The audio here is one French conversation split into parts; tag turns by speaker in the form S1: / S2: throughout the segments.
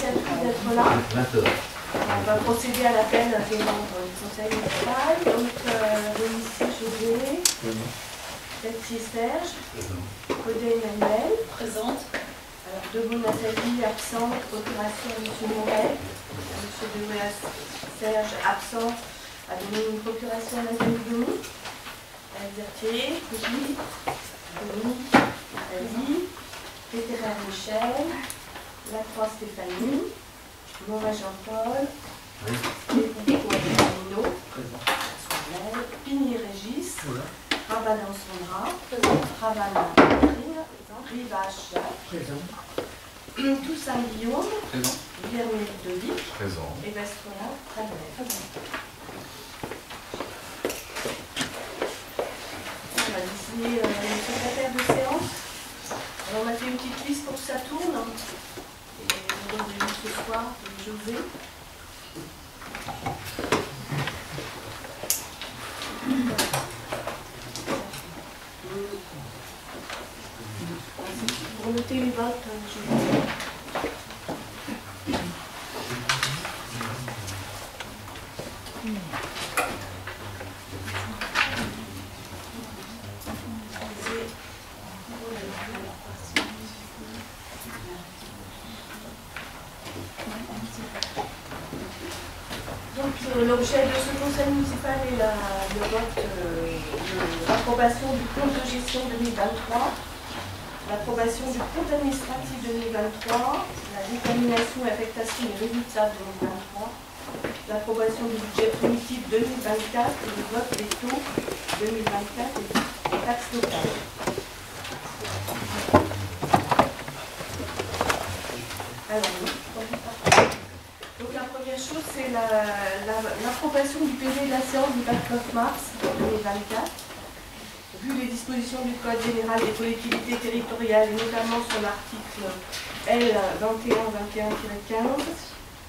S1: l'initiative d'être là.
S2: 20 heures.
S1: On va procéder à l'appel des membres du conseil municipal. Donc, Dominique José, Betsy Serge, Codé Emmanuel,
S3: Présente.
S1: alors Debout Nathalie, absente, procuration à M. Morel, M. Debout Serge, absent, a donné une procuration à Nathalie Denis, Berthier, Brigitte, Denis, Nathalie, Pétéraire Michel, Lacroix Stéphanie, Morin Jean-Paul, Nino, Pigny Régis, Rabadan Sandra, Rabadan Catherine, Rivache Jacques, Toussaint Guillaume, Guillermo Ludovic, et Vestrola Travelet. On va désigner le secrétaire de séance. Alors, on a fait une petite liste pour que ça tourne. Et on a vu ce soir José. Pour noter les votes, l'objet de ce conseil municipal est le vote de l'approbation du compte de gestion 2023, l'approbation du compte administratif 2023, la détermination et affectation des résultats 2023, l'approbation du budget primitif 2024 et le vote des taux 2024 et taxes locales. Alors, donc la première chose, c'est l'approbation du PV de la séance du 29 mars 2024. Vu les dispositions du Code général des collectivités territoriales, et notamment sur l'article L 2121-15,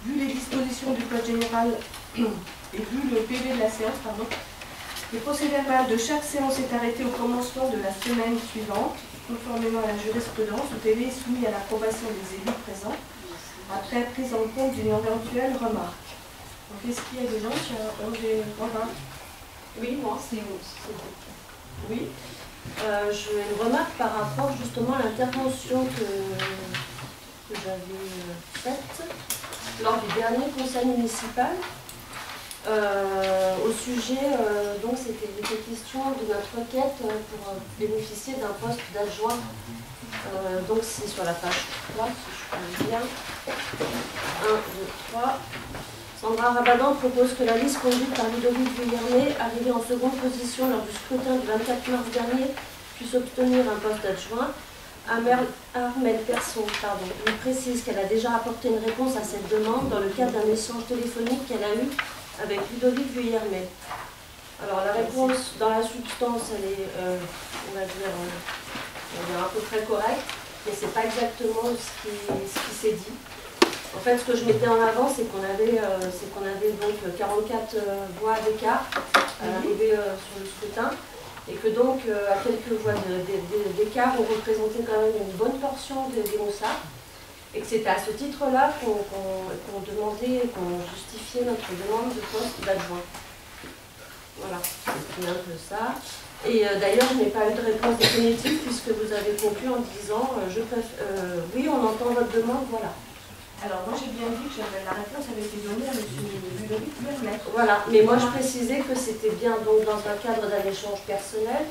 S1: vu les dispositions du Code général et vu le PV de la séance, le procès-verbal de chaque séance est arrêté au commencement de la semaine suivante, conformément à la jurisprudence. Le PV est soumis à l'approbation des élus présents, après prise en compte d'une éventuelle remarque. Donc, est-ce qu'il y a des gens qui ont des remarques?
S3: Oui, moi, c'est
S1: Oui.
S3: j'ai une remarque par rapport justement à l'intervention que j'avais faite lors du dernier conseil municipal. Au sujet, donc c'était question de notre requête pour bénéficier d'un poste d'adjoint. Donc c'est sur la page 3, si je connais bien. 1, 2, 3. Sandra Rabadan propose que la liste conduite par Ludovic Vuillermet, arrivée en seconde position lors du scrutin du 24 mars dernier, puisse obtenir un poste d'adjoint. Armel Persson lui précise qu'elle a déjà apporté une réponse à cette demande dans le cadre d'un échange téléphonique qu'elle a eu avec Ludovic Vuillermet. Alors la réponse dans la substance, elle est, on va dire, à peu près correcte, mais ce n'est pas exactement ce qui s'est dit. En fait, ce que je mettais en avant, c'est qu'on avait, donc 44 voix d'écart à l'arrivée sur le scrutin, et que donc, à quelques voix d'écart, on représentait quand même une bonne portion des Moussards, et que c'était à ce titre-là qu'on demandait, qu'on justifiait notre demande de poste d'adjoint. Voilà, c'est un peu ça. Et d'ailleurs, je n'ai pas eu de réponse définitive puisque vous avez conclu en disant oui, on entend votre demande, voilà.
S1: Alors moi j'ai bien dit que la réponse avait été donnée à M. Ludovic Vuillermet.
S3: Voilà, mais moi je précisais que c'était bien donc dans un cadre d'un échange personnel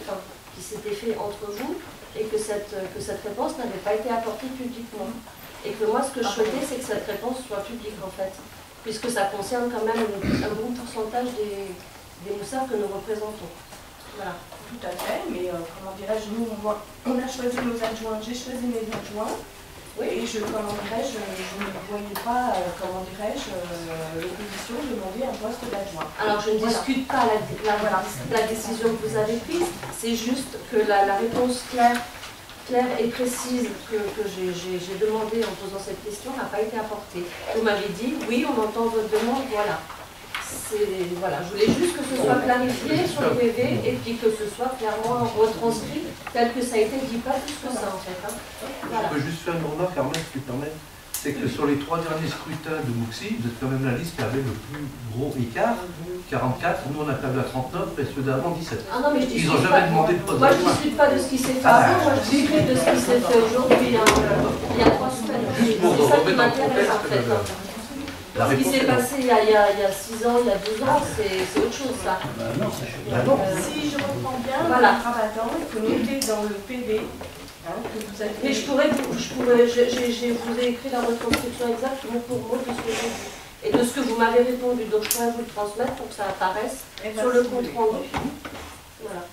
S3: qui s'était fait entre vous et que cette réponse n'avait pas été apportée publiquement. Et que moi ce que je souhaitais c'est que cette réponse soit publique en fait, puisque ça concerne quand même un bon pourcentage des Moussards que nous représentons. Voilà.
S1: Tout à fait, mais comment dirais-je, nous, on a choisi nos adjoints, j'ai choisi mes adjoints, oui. Et je ne voyais pas, l'opposition demander un poste d'adjoint.
S3: Alors je ne discute pas la décision que vous avez prise, c'est juste que la réponse claire et précise que j'ai demandée en posant cette question n'a pas été apportée. Vous m'avez dit, oui, on entend votre demande, voilà. Voilà, je voulais juste que ce soit clarifié sur le PV et puis que ce soit clairement retranscrit tel que ça a été dit, pas plus que ça en fait.
S4: Voilà. Je peux juste faire une remarque, Armel, si tu permets.
S2: c'est que sur les 3 derniers scrutins de Mouxy, vous êtes quand même la liste qui avait le plus gros écart, 44, nous on a perdu à 39, et ceux d'avant 17.
S3: Ah non, mais
S2: Ils n'ont jamais demandé de poste
S3: moi, je ne
S2: d'adjoint.
S3: discute pas de ce qui s'est fait avant, moi, je discute de ce qui s'est fait aujourd'hui, hein, il y a 3 semaines.
S2: Juste pour
S3: C'est ça qui
S2: remettre en
S3: m'intéresse, en
S2: contexte,
S3: fait.
S2: la
S3: Ce qui
S2: réponse
S3: s'est
S2: est non.
S3: passé il y a 6 ans, il y a 12 ans, c'est autre chose, ça.
S1: Donc, si je reprends bien,
S3: Voilà.
S1: Ramadan, il faut noter dans le PV que vous avez.
S3: Mais je vous ai écrit la retranscription exacte mot pour mot de ce que j'ai dit. Et de ce que vous m'avez répondu, donc je pourrais vous le transmettre pour que ça apparaisse sur le compte rendu. Voilà.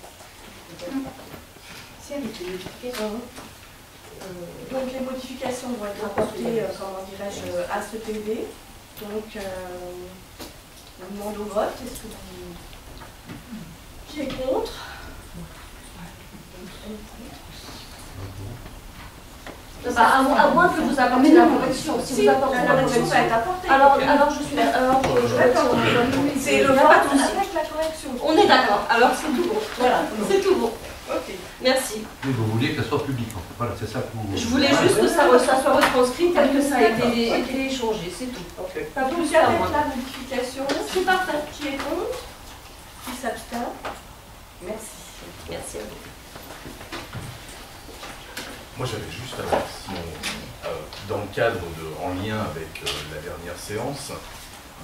S1: Donc les modifications vont être apportées, comment dirais-je, à ce PV. Donc, on demande au vote. Est-ce que vous... Qui est contre?
S3: À moins que vous apportiez la correction. Si vous apportez la correction,
S1: va être apportée.
S3: alors je suis d'accord.
S1: C'est le vote avec la correction.
S3: On est d'accord. Alors c'est tout bon. Voilà, c'est tout bon.
S1: Ok.
S3: Merci.
S2: Mais vous vouliez qu'elle soit publique, en fait. Voilà, c'est ça que vous...
S3: Je voulais juste que ça soit retranscrit tel que ça a été échangé, c'est tout.
S2: Ok.
S3: Pas plus,
S1: Donc
S3: pas
S1: avec
S3: moins.
S1: la modification,
S3: C'est parfait.
S1: qui est contre? Qui s'abstient? Merci.
S3: Merci à vous.
S4: Moi, j'avais juste une question dans le cadre en lien avec la dernière séance.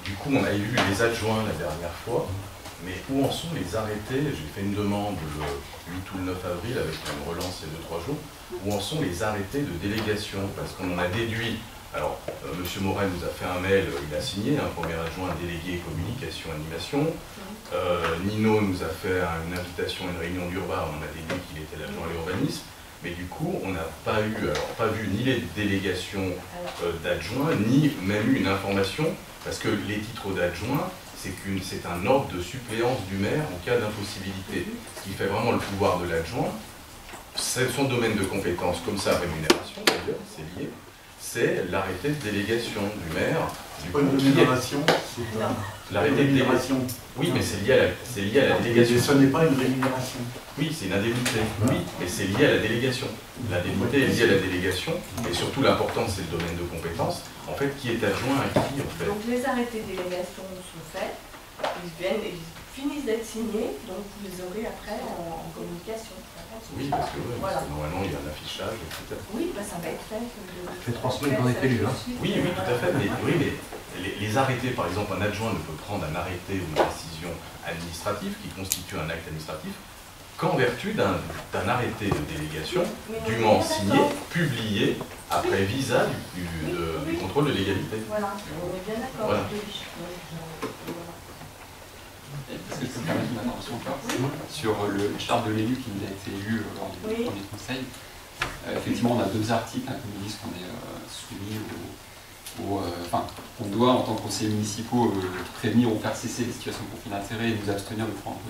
S4: Du coup, on a élu les adjoints la dernière fois, mais où en sont les arrêtés? J'ai fait une demande le 8 ou le 9 avril avec une relance il y a 2-3 jours. Où en sont les arrêtés de délégation? Parce qu'on en a déduit. Alors, M. Moret nous a fait un mail, il a signé, un premier adjoint délégué communication animation. Nino nous a fait une invitation à une réunion d'Urba, on a déduit qu'il était l'adjoint à l'urbanisme. Mais du coup, on n'a pas vu ni les délégations d'adjoints, ni même eu une information, parce que les titres d'adjoints, c'est un ordre de suppléance du maire en cas d'impossibilité. Ce qui fait vraiment le pouvoir de l'adjoint, c'est son domaine de compétence, comme sa rémunération d'ailleurs, c'est lié, c'est l'arrêté de délégation du maire.
S5: C'est pas une rémunération, c'est
S4: l'arrêté de délégation. Oui, mais c'est lié à la délégation.
S5: Ce n'est pas une rémunération.
S4: Oui, c'est une indemnité. Oui, mais c'est lié à la délégation. L'indemnité est liée à la délégation, et surtout l'important, c'est le domaine de compétence. En fait, qui est adjoint à qui, en fait?
S1: Donc les arrêtés de délégation sont faits, ils finissent d'être signés, donc vous les aurez après en communication.
S4: Oui, parce que
S1: Voilà.
S4: normalement, il y a un affichage, etc.
S1: Oui, bah, ça va être fait.
S2: Ça fait 3 semaines qu'on est élu, hein.
S4: Oui, tout à fait. Mais, oui, mais les arrêtés, par exemple, un adjoint ne peut prendre un arrêté ou une décision administrative qui constitue un acte administratif qu'en vertu d'un arrêté de délégation dûment signé, publié, après visa du contrôle de légalité.
S1: Voilà, on est bien d'accord.
S4: Voilà.
S6: Est-ce que je peux me permettre une intervention encore sur le charte de l'élu qui nous a été élu lors du premier conseil? Effectivement, on a 2 articles qui nous disent qu'on est soumis enfin, on doit, en tant que conseillers municipaux, prévenir ou faire cesser les situations de conflit d'intérêts et nous abstenir de prendre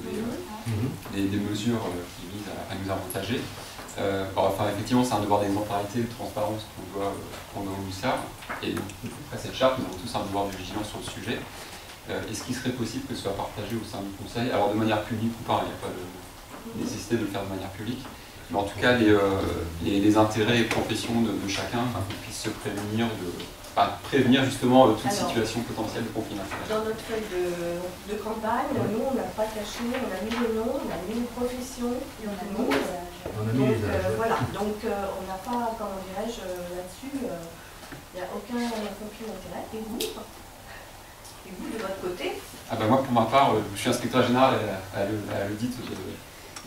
S6: des mesures qui visent à nous avantager. Enfin, effectivement, c'est un devoir d'exemplarité, de transparence qu'on doit au MUSAR. Et après cette charte, nous avons tous un devoir de vigilance sur le sujet. Est-ce qu'il serait possible que ce soit partagé au sein du conseil? Alors de manière publique ou pas, il n'y a pas de nécessité de le faire de manière publique. Mais en tout cas, les intérêts et professions de chacun, qu'on puisse se prévenir, prévenir justement toute situation potentielle de conflit d'intérêts.
S1: Dans notre feuille de campagne, nous, on n'a pas caché, on a mis le nom, on a mis une profession, et on a mis les âges.
S2: On a mis les âges.
S1: Voilà, donc on n'a pas, comment dirais-je, là-dessus, il n'y a aucun conflit d'intérêt. Et vous, de votre côté?
S6: Moi, pour ma part, je suis inspecteur général à l'audit de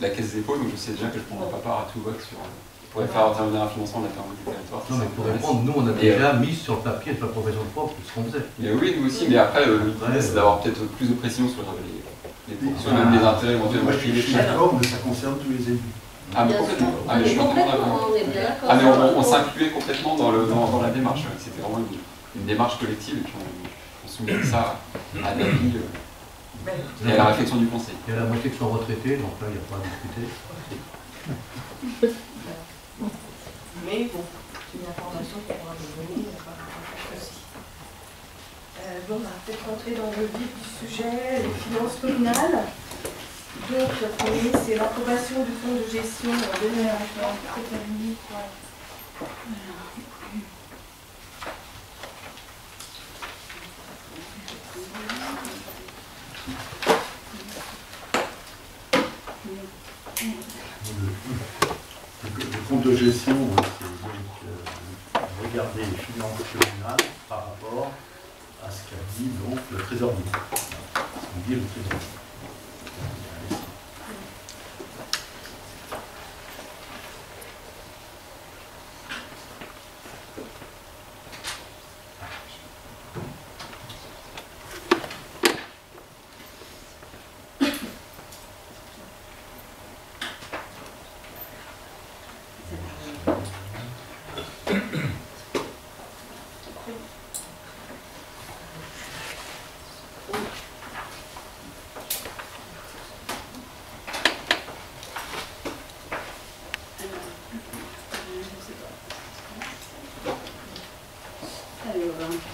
S6: la Caisse des Dépôts, donc je sais déjà que je ne prendrai pas part à tout vote pour faire intervenir un financement de la permis du territoire.
S2: Non, mais pour répondre, nous, on a déjà mis sur le papier, sur la profession de prof, ce qu'on faisait.
S6: Mais oui, nous aussi, mais après, l'idée, c'est d'avoir peut-être plus de pression sur même les intérêts éventuellement.
S5: Moi, je suis d'accord, mais ça concerne tous les élus.
S6: Ah, mais complètement. Ah, mais je suis complètement d'accord.
S3: On est bien d'accord.
S6: Ah, mais on s'incluait complètement dans la démarche. C'était vraiment une démarche collective, et puis on soumet ça à l'avis et à la réflexion du conseil.
S2: Il y a la moitié qui sont retraités, donc là, il n'y a pas à discuter.
S1: Mais bon, c'est une information qu'on pourra vous donner par rapport à ça aussi. On va peut-être rentrer dans le vif du sujet, les finances communales. Donc, le premier, c'est l'approbation du fonds de gestion en 2023.
S5: Le compte de gestion, c'est donc regarder les finances communales par rapport à ce qu'a dit donc le trésorier. Ce qu'on dit le trésorier.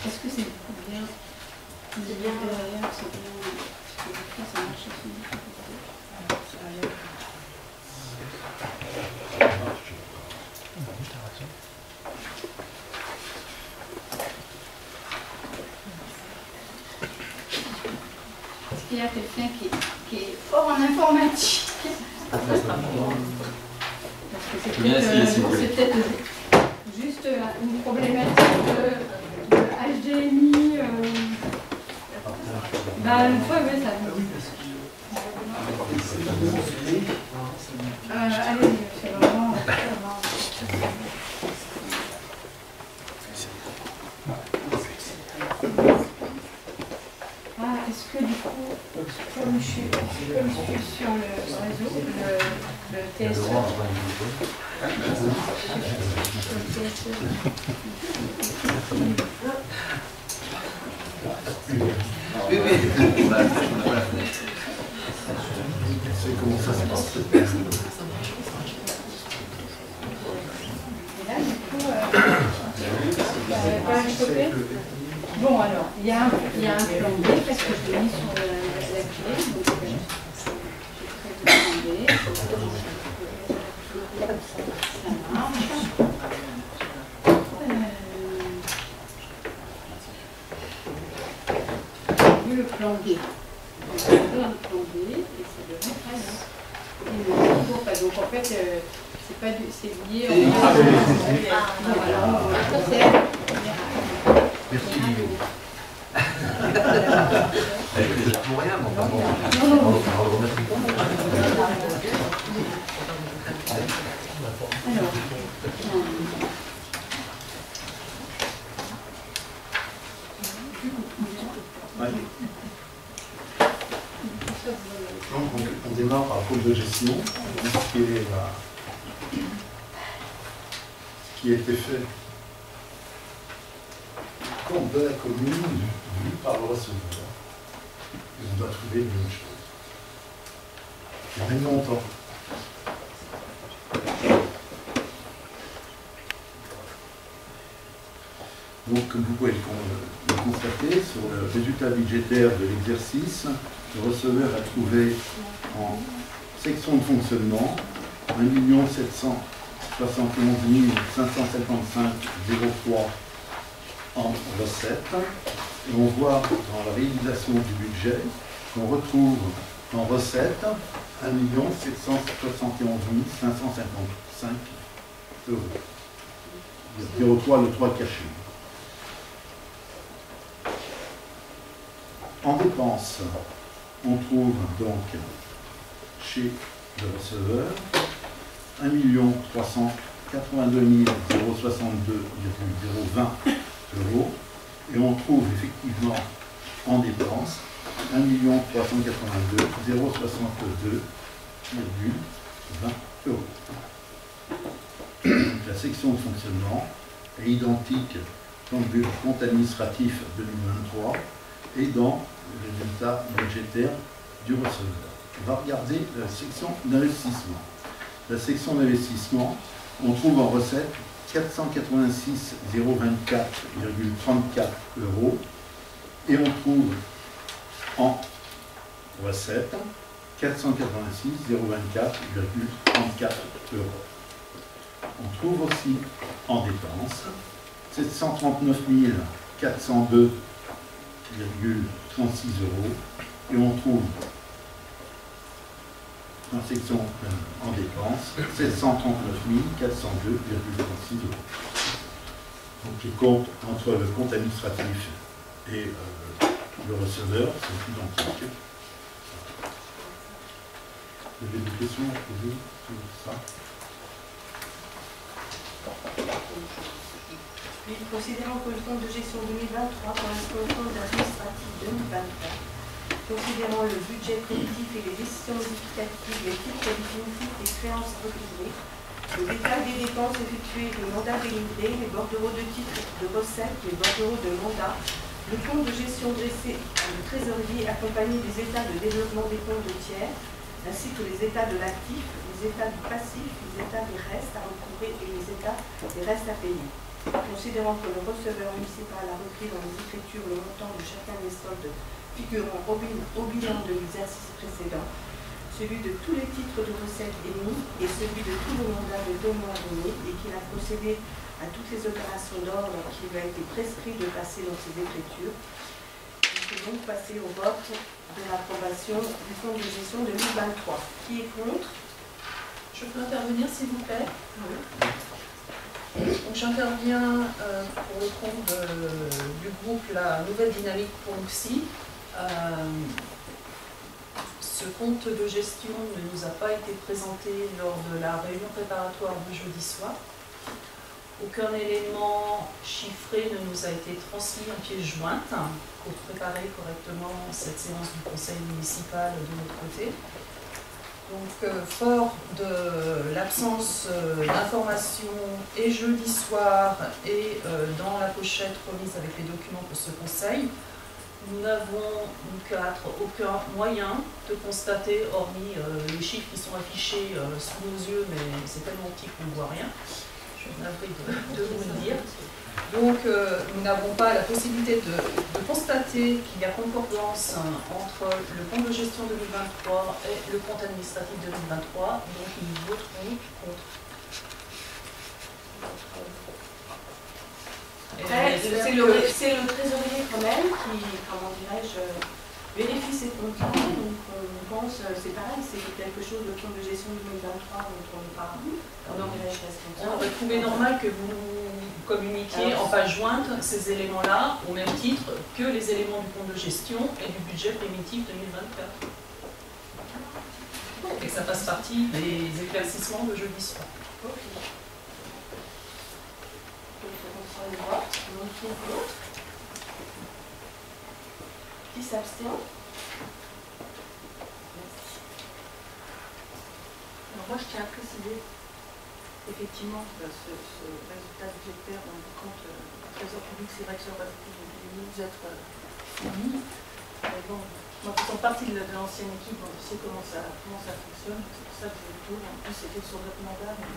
S7: Est-ce que c'est bien? C'est bien derrière, c'est bien. Ça marche aussi. Est-ce qu'il y a quelqu'un qui est fort en informatique? Parce que c'est peut-être juste une problématique de HDMI. Bah, une fois, oui, ça. Allez, c'est vraiment. Ah, est-ce que du coup, comme je suis sur le réseau, le TSE,
S5: C'est comment ça se passe.
S7: et là, du coup, pas chopé. Bon, alors, il y a un plan B parce que je l'ai mis sur la clé. Donc, j'ai fait le plan B. Ça marche. Le plan B. Donc, on donne le plan B et ça devient très bien. Et le niveau, pas. Donc, en fait, c'est pas du, c'est lié au. Voilà, ça c'est.
S2: Merci. Pour rien, mais enfin bon.
S5: Donc, on démarre par le compte de gestion, ce qui a été fait. Compte de la commune vu par le receveur. Et on doit trouver une même chose. Le même montant. Donc, comme vous pouvez le constater, sur le résultat budgétaire de l'exercice, le receveur a trouvé en section de fonctionnement 1 771 555,03 en recettes. Et on voit dans la réalisation du budget qu'on retrouve en recettes 1 771 555 euros. 0,3 le 3 caché. En dépenses, on trouve donc chez le receveur 1 382 062,020 euros et on trouve effectivement en dépenses 1 382 062,20 euros. La section de fonctionnement est identique dans le compte administratif 2023 et dans le résultat budgétaire du receveur. On va regarder la section d'investissement. La section d'investissement, on trouve en recette 486 024,34 euros et on trouve en recette 486 024,34 euros. On trouve aussi en dépenses 739 402,36 euros Et on trouve en section en dépenses 739 402,36 €. Donc les comptes entre le compte administratif et le receveur sont identiques. Vous avez des questions à poser sur ça?
S1: Puis, considérant que le compte de gestion 2023 correspond au compte administratif 2023, considérant le budget prédictif et les décisions modificatives, les titres définitifs et créances recouvrées, le détail des dépenses effectuées, les mandats délivrés, les bordereaux de titres de recettes, les bordereaux de mandats, le compte de gestion dressé de trésorerie accompagné des états de développement des comptes de tiers, ainsi que les états de l'actif, les états du passif, les états des restes à recouvrer et les états des restes à payer. Considérant que le receveur municipal a repris dans les écritures le montant de chacun des soldes figurant au bilan de l'exercice précédent, celui de tous les titres de recettes émis et celui de tous les mandats de 2 mois donnés, et qu'il a procédé à toutes les opérations d'ordre qui lui a été prescrit de passer dans ces écritures. Il faut donc passer au vote de l'approbation du compte de gestion 2023. Qui est contre?
S8: Je peux intervenir, s'il vous plaît?
S1: Oui.
S8: Donc j'interviens pour le compte du groupe La Nouvelle Dynamique pour Muxi. Ce compte de gestion ne nous a pas été présenté lors de la réunion préparatoire de jeudi soir. Aucun élément chiffré ne nous a été transmis en pièce jointe pour préparer correctement cette séance du conseil municipal de notre côté. Donc, fort de l'absence d'informations et jeudi soir et dans la pochette remise avec les documents pour ce conseil, nous n'avons, nous quatre, aucun moyen de constater, hormis les chiffres qui sont affichés sous nos yeux, mais c'est tellement petit qu'on ne voit rien. Je suis navrée de vous le dire. Donc, nous n'avons pas la possibilité de constater qu'il y a concordance entre le compte de gestion 2023 et le compte administratif 2023, donc nous voterons contre.
S1: C'est le trésorier quand même qui, comment dirais-je, vérifie ces comptes-là. Donc on pense, c'est pareil, c'est quelque chose de compte de gestion 2023 dont on n'est pas
S8: on aurait trouvé normal que vous communiquiez en page jointe ces éléments-là au même titre que les éléments du compte de gestion et du budget primitif 2024. Et que ça fasse partie des éclaircissements de jeudi soir.
S1: Qui s'abstient?
S9: Alors moi je tiens à préciser effectivement ce résultat budgétaire dans le compte trésor public, c'est vrai que ça aurait pu nous être fourni. Mais bon, moi qui fais partie de l'ancienne équipe, on sait comment ça fonctionne, c'est pour ça que je le tourne. En plus c'était sur notre mandat. Mais...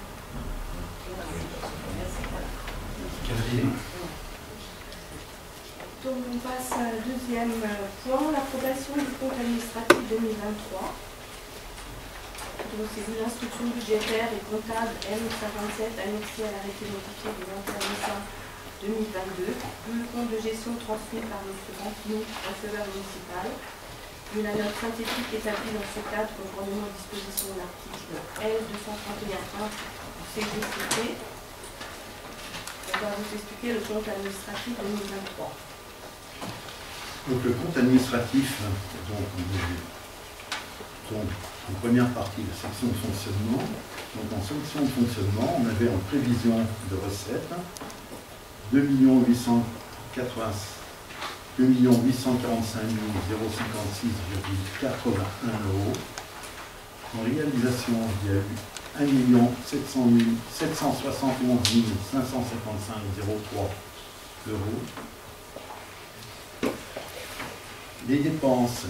S9: Merci.
S1: Donc on passe à un deuxième point, l'approbation du compte administratif 2023. Donc c'est une instruction budgétaire et comptable M57 annexée à l'arrêté modifié du 21 décembre 2022, le compte de gestion transmis par M. Rampini, receveur municipal, une note synthétique établie dans ce cadre conformément aux dispositions de l'article L231.1 du CGCT. On va vous expliquer le compte administratif 2023.
S5: Donc le compte administratif, donc en première partie, la section de fonctionnement. Donc en section de fonctionnement, on avait en prévision de recettes 2 845 056,81 €. En réalisation, il y a eu 1 771 555,03 €. Les dépenses,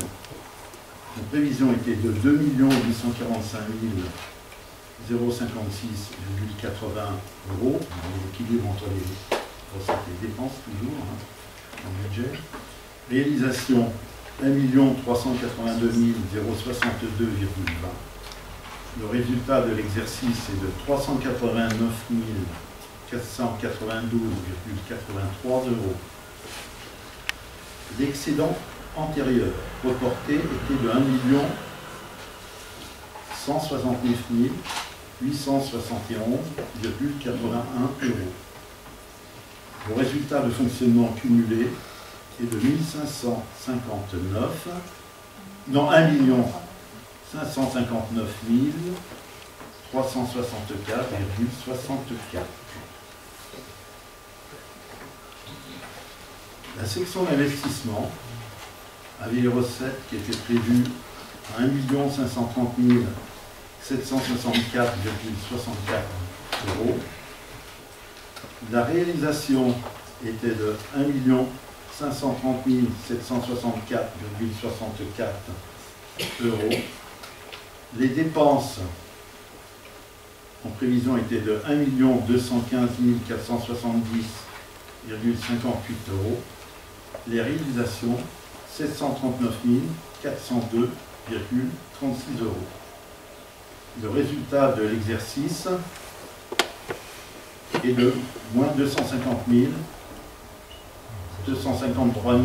S5: la prévision était de 2 845 056,80 €. L'équilibre entre les recettes et les dépenses, toujours, en budget. Réalisation, 1 382 062,20. Le résultat de l'exercice est de 389 492,83 €. L'excédent antérieurs reportés étaient de 1 169 871,81 €. Le résultat de fonctionnement cumulé est de 1 559 364,64. La section d'investissement avait les recettes qui étaient prévues à 1 530 764,64 €. La réalisation était de 1 530 764,64 €. Les dépenses en prévision étaient de 1 215 470,58 €. Les réalisations, 739 402,36 €. Le résultat de l'exercice est de moins 253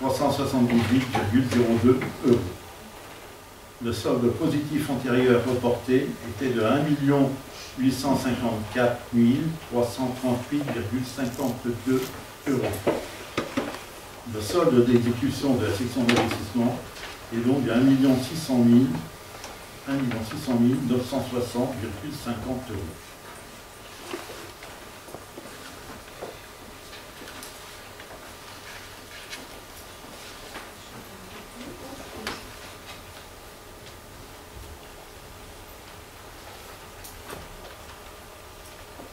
S5: 378,02 €. Le solde positif antérieur reporté était de 1 854 338,52 €. Le solde d'exécution de la section d'investissement est donc de 1 600 960,50 €.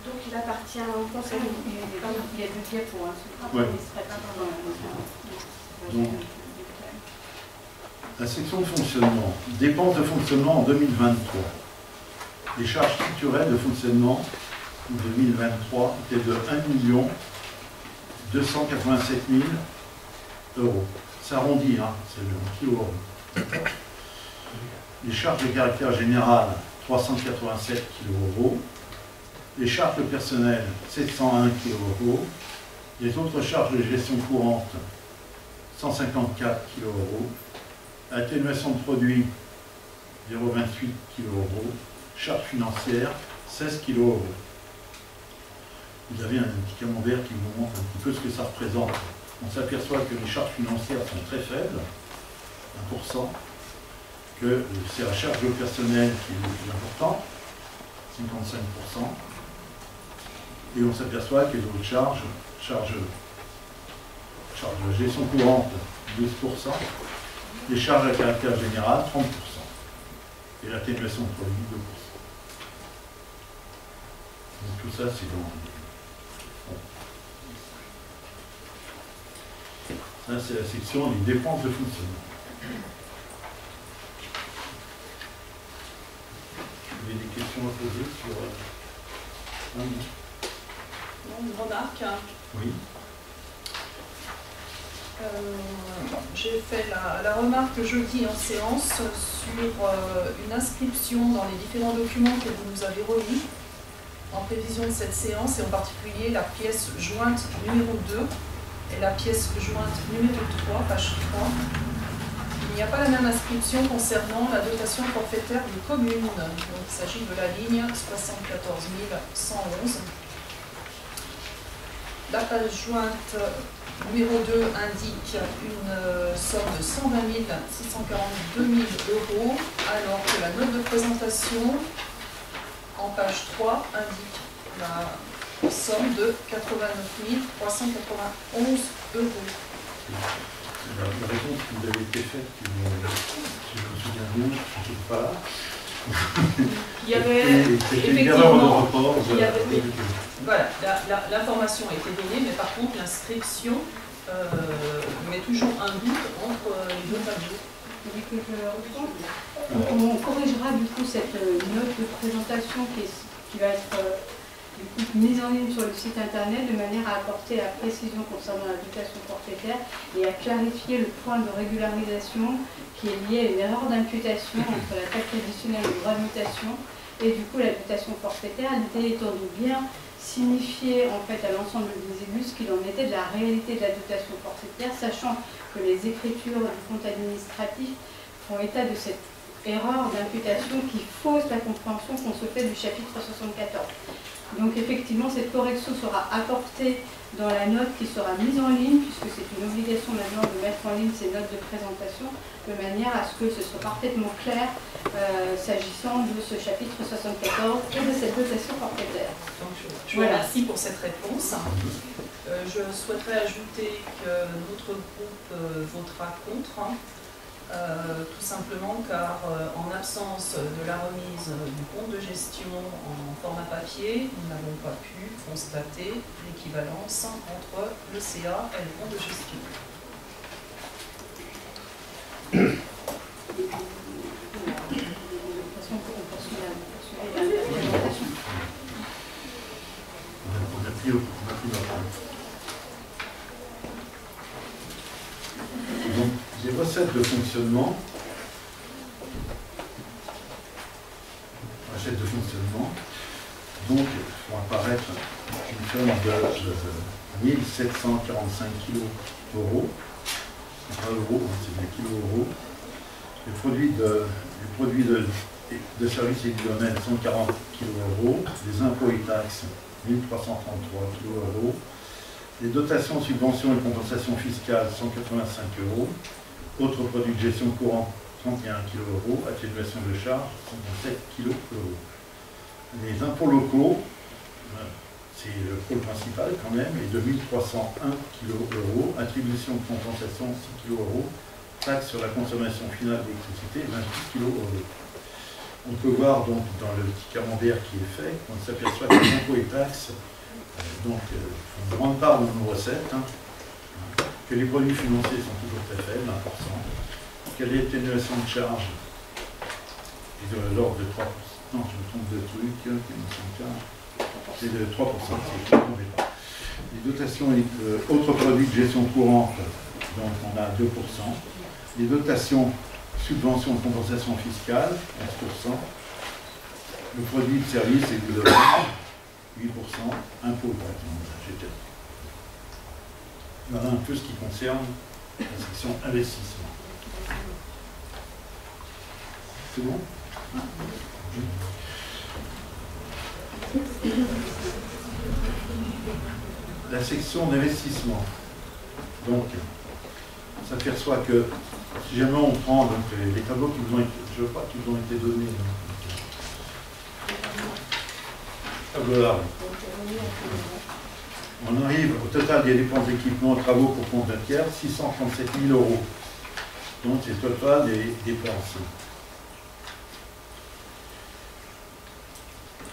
S1: Donc il appartient au conseil.
S7: Il y a deux diapos, hein.
S5: Ouais. Donc, la section de fonctionnement, dépenses de fonctionnement en 2023. Les charges structurelles de fonctionnement en 2023 étaient de 1 287 000 €. Ça arrondit, hein, c'est le kilo. Les charges de caractère général, 387 kg. Les charges de personnel, 701 kg. Les autres charges de gestion courante, 154 kg. Atténuation de produits, 0,28 kg. Charges financières, 16 kg. Vous avez un petit camembert qui vous montre un petit peu ce que ça représente. On s'aperçoit que les charges financières sont très faibles, 1%, que c'est la charge de personnel qui est le plus important, 55%, et on s'aperçoit que les autres charges de gestion courante, 12%, les charges à caractère général, 30%, et l'atténuation de produits, 2%. Donc tout ça, c'est dans... Ça, c'est la section des dépenses de fonctionnement. Vous avez des questions à poser sur...
S8: Une remarque.
S5: Oui.
S8: J'ai fait la remarque jeudi en séance sur une inscription dans les différents documents que vous nous avez remis en prévision de cette séance, et en particulier la pièce jointe numéro 2 et la pièce jointe numéro 3, page 3. Il n'y a pas la même inscription concernant la dotation forfaitaire des communes. Donc, il s'agit de la ligne 74 111. La page jointe numéro 2 indique une somme de 120 642 000 €, alors que la note de présentation en page 3 indique la somme de 89 391 €.
S5: La réponse qui vous avait été faite, si je me souviens bien, je ne suis pas là.
S8: Il y avait
S5: effectivement,
S8: voilà, l'information a été donnée, mais par contre l'inscription met toujours un doute entre les deux tableaux.
S7: On corrigera du coup cette note de présentation qui va être du coup mise en ligne sur le site internet de manière à apporter la précision concernant la dotation forfaitaire et à clarifier le point de régularisation qui est lié à une erreur d'imputation entre la taxe additionnelle et le droit de mutation et du coup la dotation forfaitaire. L'idée étant de bien signifier en fait à l'ensemble des élus ce qu'il en était de la réalité de la dotation forfaitaire, sachant que les écritures du compte administratif font état de cette erreur d'imputation qui fausse la compréhension qu'on se fait du chapitre 74. Donc effectivement, cette correction sera apportée dans la note qui sera mise en ligne, puisque c'est une obligation maintenant de mettre en ligne ces notes de présentation, de manière à ce que ce soit parfaitement clair s'agissant de ce chapitre 74 et de cette dotation forfaitaire.
S8: Donc, je vous remercie pour cette réponse. Je souhaiterais ajouter que notre groupe votera contre. Tout simplement car en absence de la remise du compte de gestion en format papier, nous n'avons pas pu constater l'équivalence entre le CA et le compte de gestion.
S5: On a pris donc, les recettes de fonctionnement, donc vont apparaître une somme de 1745 kg euros, c'est pas euros, c'est des kilos-euros. Les produits de services et du domaine, 140 kg euros, les impôts et taxes, 1333 kg euros, les dotations, subventions et compensations fiscales, 185 euros, autres produits de gestion courante, 31 kg euros, atténuation de charges, 107 kg euros. Les impôts locaux, c'est le pôle principal quand même, est de 1301 kg euros, attribution de compensation, 6 kg euros, taxe sur la consommation finale d'électricité, 28 kg euros. On peut voir donc dans le petit camembert qui est fait, qu'on s'aperçoit que les impôts et taxes font une grande part de nos recettes, que les produits financiers sont toujours très faibles, 1%, que l'atténuation de charge est de l'ordre de 3%. Non, je me trompe de truc, c'est de 3%. Les dotations et autres produits de gestion courante, donc on a 2%. Les dotations, subventions de compensation fiscale, 11%. Le produit de service et du domaine, 8%. Impôts, voilà un peu ce qui concerne la section investissement. C'est bon? La section d'investissement. Donc, on s'aperçoit que si jamais on prend donc, les tableaux qui vous ont été, je crois qu'ils vous ont été donnés. Tableau là. On arrive au total des dépenses d'équipement et travaux pour compte d'un tiers, 637 000 euros. Donc c'est le total des dépenses.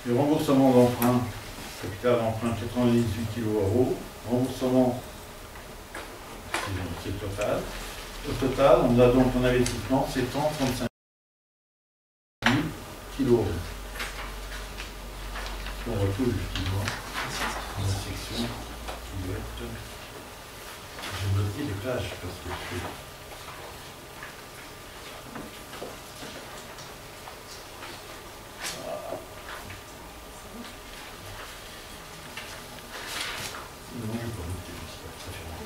S5: Le remboursement d'emprunt, capital d'emprunt 98 kg euros. Remboursement, c'est le total. Au total, on a donc en investissement 735 000 kg euros. On retrouve justement dans la section qui doit être. J'ai noté les pages parce que je fais. Non, je ne vais pas noter, ça fait mal.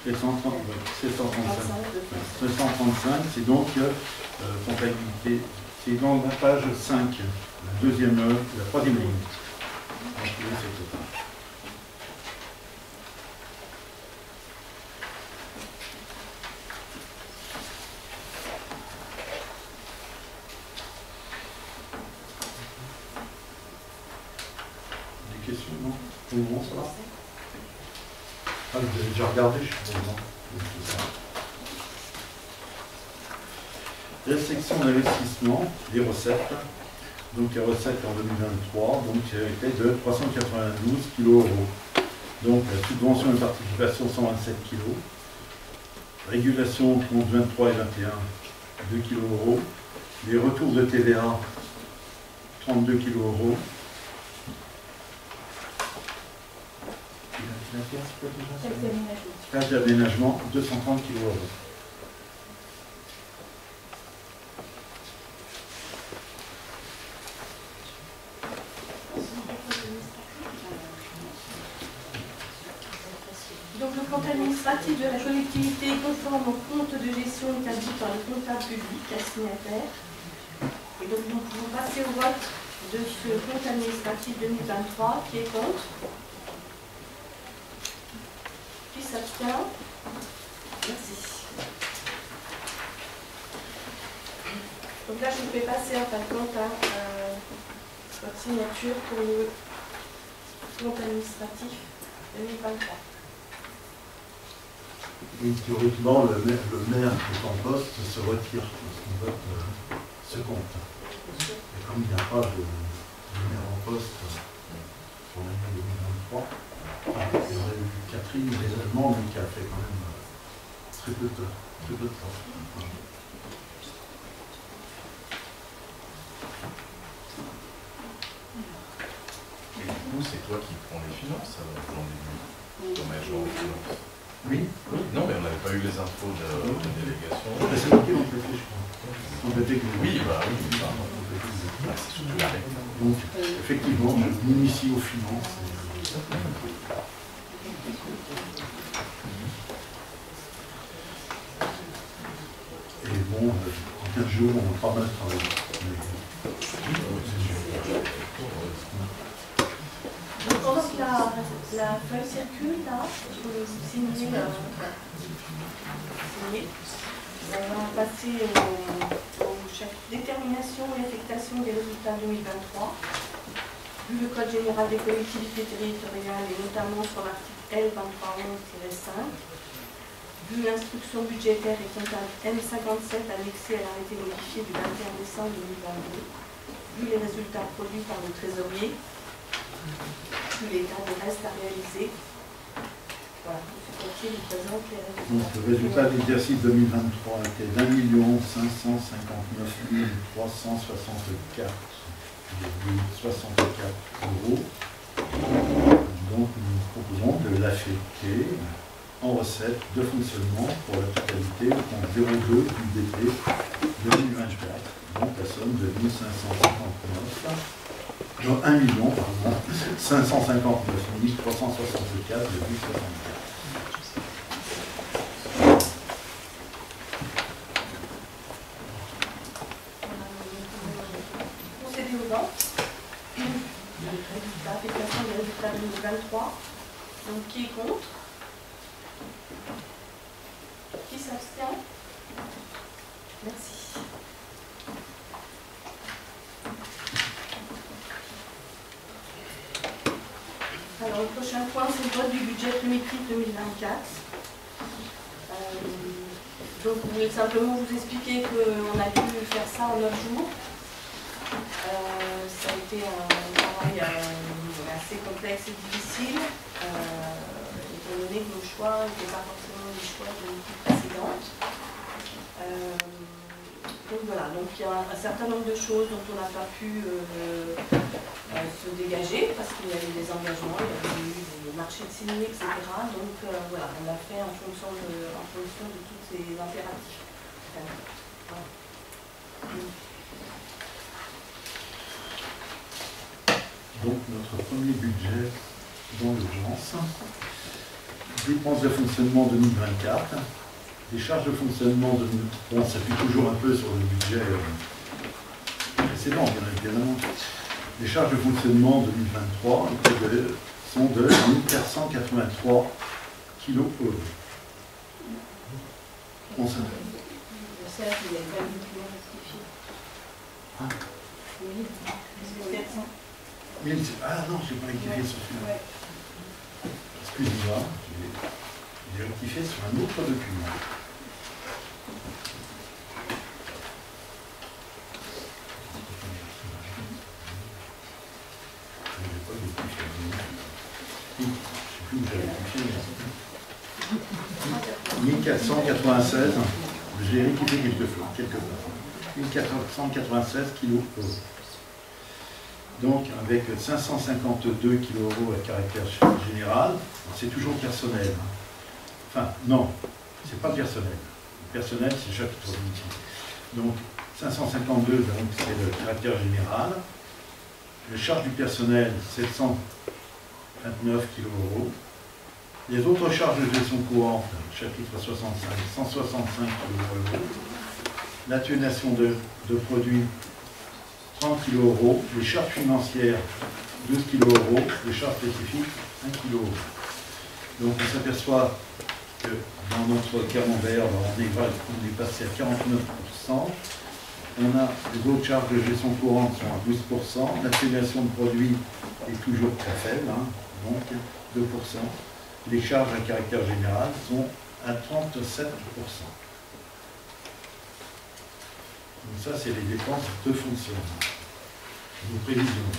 S5: C'est 735, c'est donc comptabilité, c'est dans la page 5, la troisième ligne. Des questions, non? Pour le moment, ça va? Ah, vous avez déjà regardé, je suis bon. Restriction d'investissement, les recettes. Donc les recettes en 2023 étaient de 392 kg €. Donc la subvention et participation 127 kg. Régulation compte 23 et 21, 2 kg €. Les retours de TVA, 32 kg €. Taxe d'aménagement, 230 kg €.
S1: Donc le compte administratif de la collectivité est conforme au compte de gestion établi par le comptable public assignataire. Et donc nous pouvons passer au vote de ce compte administratif 2023 qui est contre. Qui s'abstient? Merci. Donc là, je vous fais passer en fin de compte à votre signature pour le compte administratif 2023.
S5: Oui, théoriquement, le maire qui est en poste se retire lorsqu'on vote ce compte. Et comme il n'y a pas de maire en poste pour l'année 2023, il y aurait eu Catherine Allemands, mais qui a fait quand même très peu de temps.
S4: Et du coup, c'est toi qui prends les finances avant le début, comme agent aux finances.
S5: Oui.
S4: Non, mais on n'avait pas eu les infos de délégation.
S5: C'est moi qui l'ont fait, je crois.
S4: Oui, bah oui. C'est surtout la règle.
S5: Donc, effectivement, je m'initie aux finances. Et bon, en 15 jours, on va pas mal travailler.
S1: Donc pendant que la feuille circule, là, je vais signer. On va passer au chapitre détermination et affectation des résultats 2023. Vu le Code général des collectivités territoriales et notamment sur l'article L2311-5, vu l'instruction budgétaire et comptable M57 annexée à l'arrêté modifié du 21 décembre 2022, vu les résultats produits par le trésorier, vu l'état de reste à réaliser. Voilà, M. Potier nous présente les résultats.
S5: Donc, le résultat de l'exercice 2023 était d'1 559 364,64 €. Donc nous proposons de l'affecter en recette de fonctionnement pour la totalité au compte 02 du DP 2024. Donc la somme de 1 559 364,64 €.
S1: Procéder au vote. L'affectation des résultats 2023. Donc qui est contre? Qui s'abstient? Merci. Alors le prochain point, c'est le vote du budget primitif 2024. Donc je voulais simplement vous expliquer qu'on a dû faire ça en 9 jours. Ça a été un travail assez complexe et difficile, étant donné que nos choix n'étaient pas forcément les choix de l'équipe précédente. Donc voilà, donc il y a un certain nombre de choses dont on n'a pas pu se dégager parce qu'il y a eu des engagements, il y a eu des marchés de signés, etc. Donc voilà, on l'a fait en fonction de tous ces impératifs. Voilà.
S5: Donc notre premier budget dans l'urgence. Dépenses de fonctionnement 2024. Les charges de fonctionnement, on s'appuie toujours un peu sur le budget précédent, bien évidemment. Les charges de fonctionnement 2023 sont de 1483 kg €. On s'en
S7: Le cercle, il y a pas de document rectifié.
S5: Ah.
S7: Oui,
S5: Ah non, je n'ai pas rectifié sur celui-là.
S7: ouais.
S5: Excusez-moi. J'ai rectifié sur un autre document. Je ne sais plus où j'avais rectifié. 1496, j'ai rectifié quelques fois. 1496 kg euros. Donc avec 552 kg euros à caractère général, c'est toujours personnel. Enfin, non, c'est pas personnel. Le personnel, c'est chapitre d'unité. Donc 552, donc c'est le caractère général. Les charges du personnel, 729 kg euros. Les autres charges de gestion courante, chapitre 65, 165 kg euros. L'atténuation de produits, 30 kg euros. Les charges financières, 12 kg euros. Les charges spécifiques, 1 kg euros. Donc on s'aperçoit que dans notre camembert, on est passé à 49%. On a les autres charges de gestion courante sont à 12%. L'atténuation de produits est toujours très faible, hein, donc 2%. Les charges à caractère général sont à 37%. Donc ça, c'est les dépenses de fonctionnement. Nos prévisions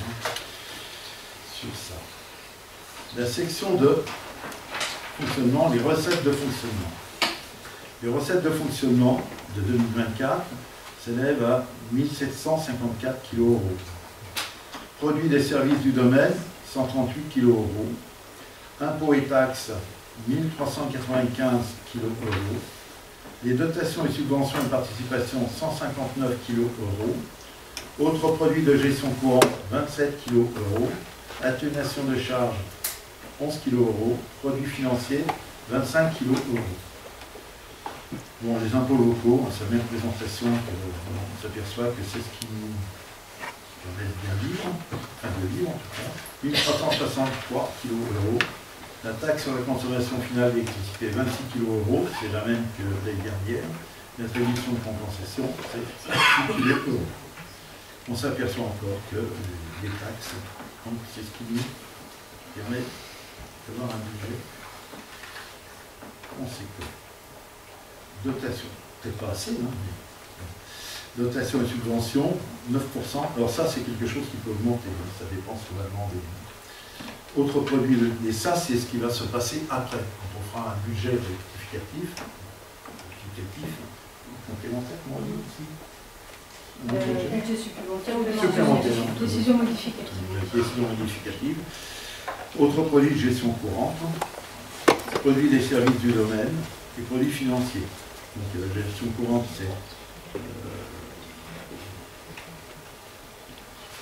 S5: sur ça. La section de fonctionnement, les recettes de fonctionnement. Les recettes de fonctionnement de 2024 s'élèvent à 1754 kg euros. Produits des services du domaine, 138 kg euros. Impôts et taxes, 1395 kg euros. Les dotations et subventions et participations, 159 kg euros. Autres produits de gestion courante, 27 kg euros. Atténuation de charges, 11 kg euros. Produits financiers, 25 kg euros. Bon, les impôts locaux, c'est la même présentation, on s'aperçoit que c'est ce qui nous laisse bien vivre, enfin de vivre en tout cas. 1363 kg euros. La taxe sur la consommation finale d'électricité, 26 kg euros, c'est la même que l'année dernière. La réduction de compensation, c'est 6 kg euros. On s'aperçoit encore que les taxes, donc c'est ce qui nous permet d'avoir un budget conséquent. Dotation, peut-être pas assez, hein, mais dotation et subvention, 9%. Alors ça, c'est quelque chose qui peut augmenter, hein, ça dépend souvent des autres produits. Et ça, c'est ce qui va se passer après, quand on fera un budget rectificatif, complémentaire, comment on dit aussi.
S7: Budget supplémentaire ou
S5: décision modificative. Décision modificative. Autres produits de gestion courante, produits des services du domaine et produits financiers. Donc la gestion courante, c'est...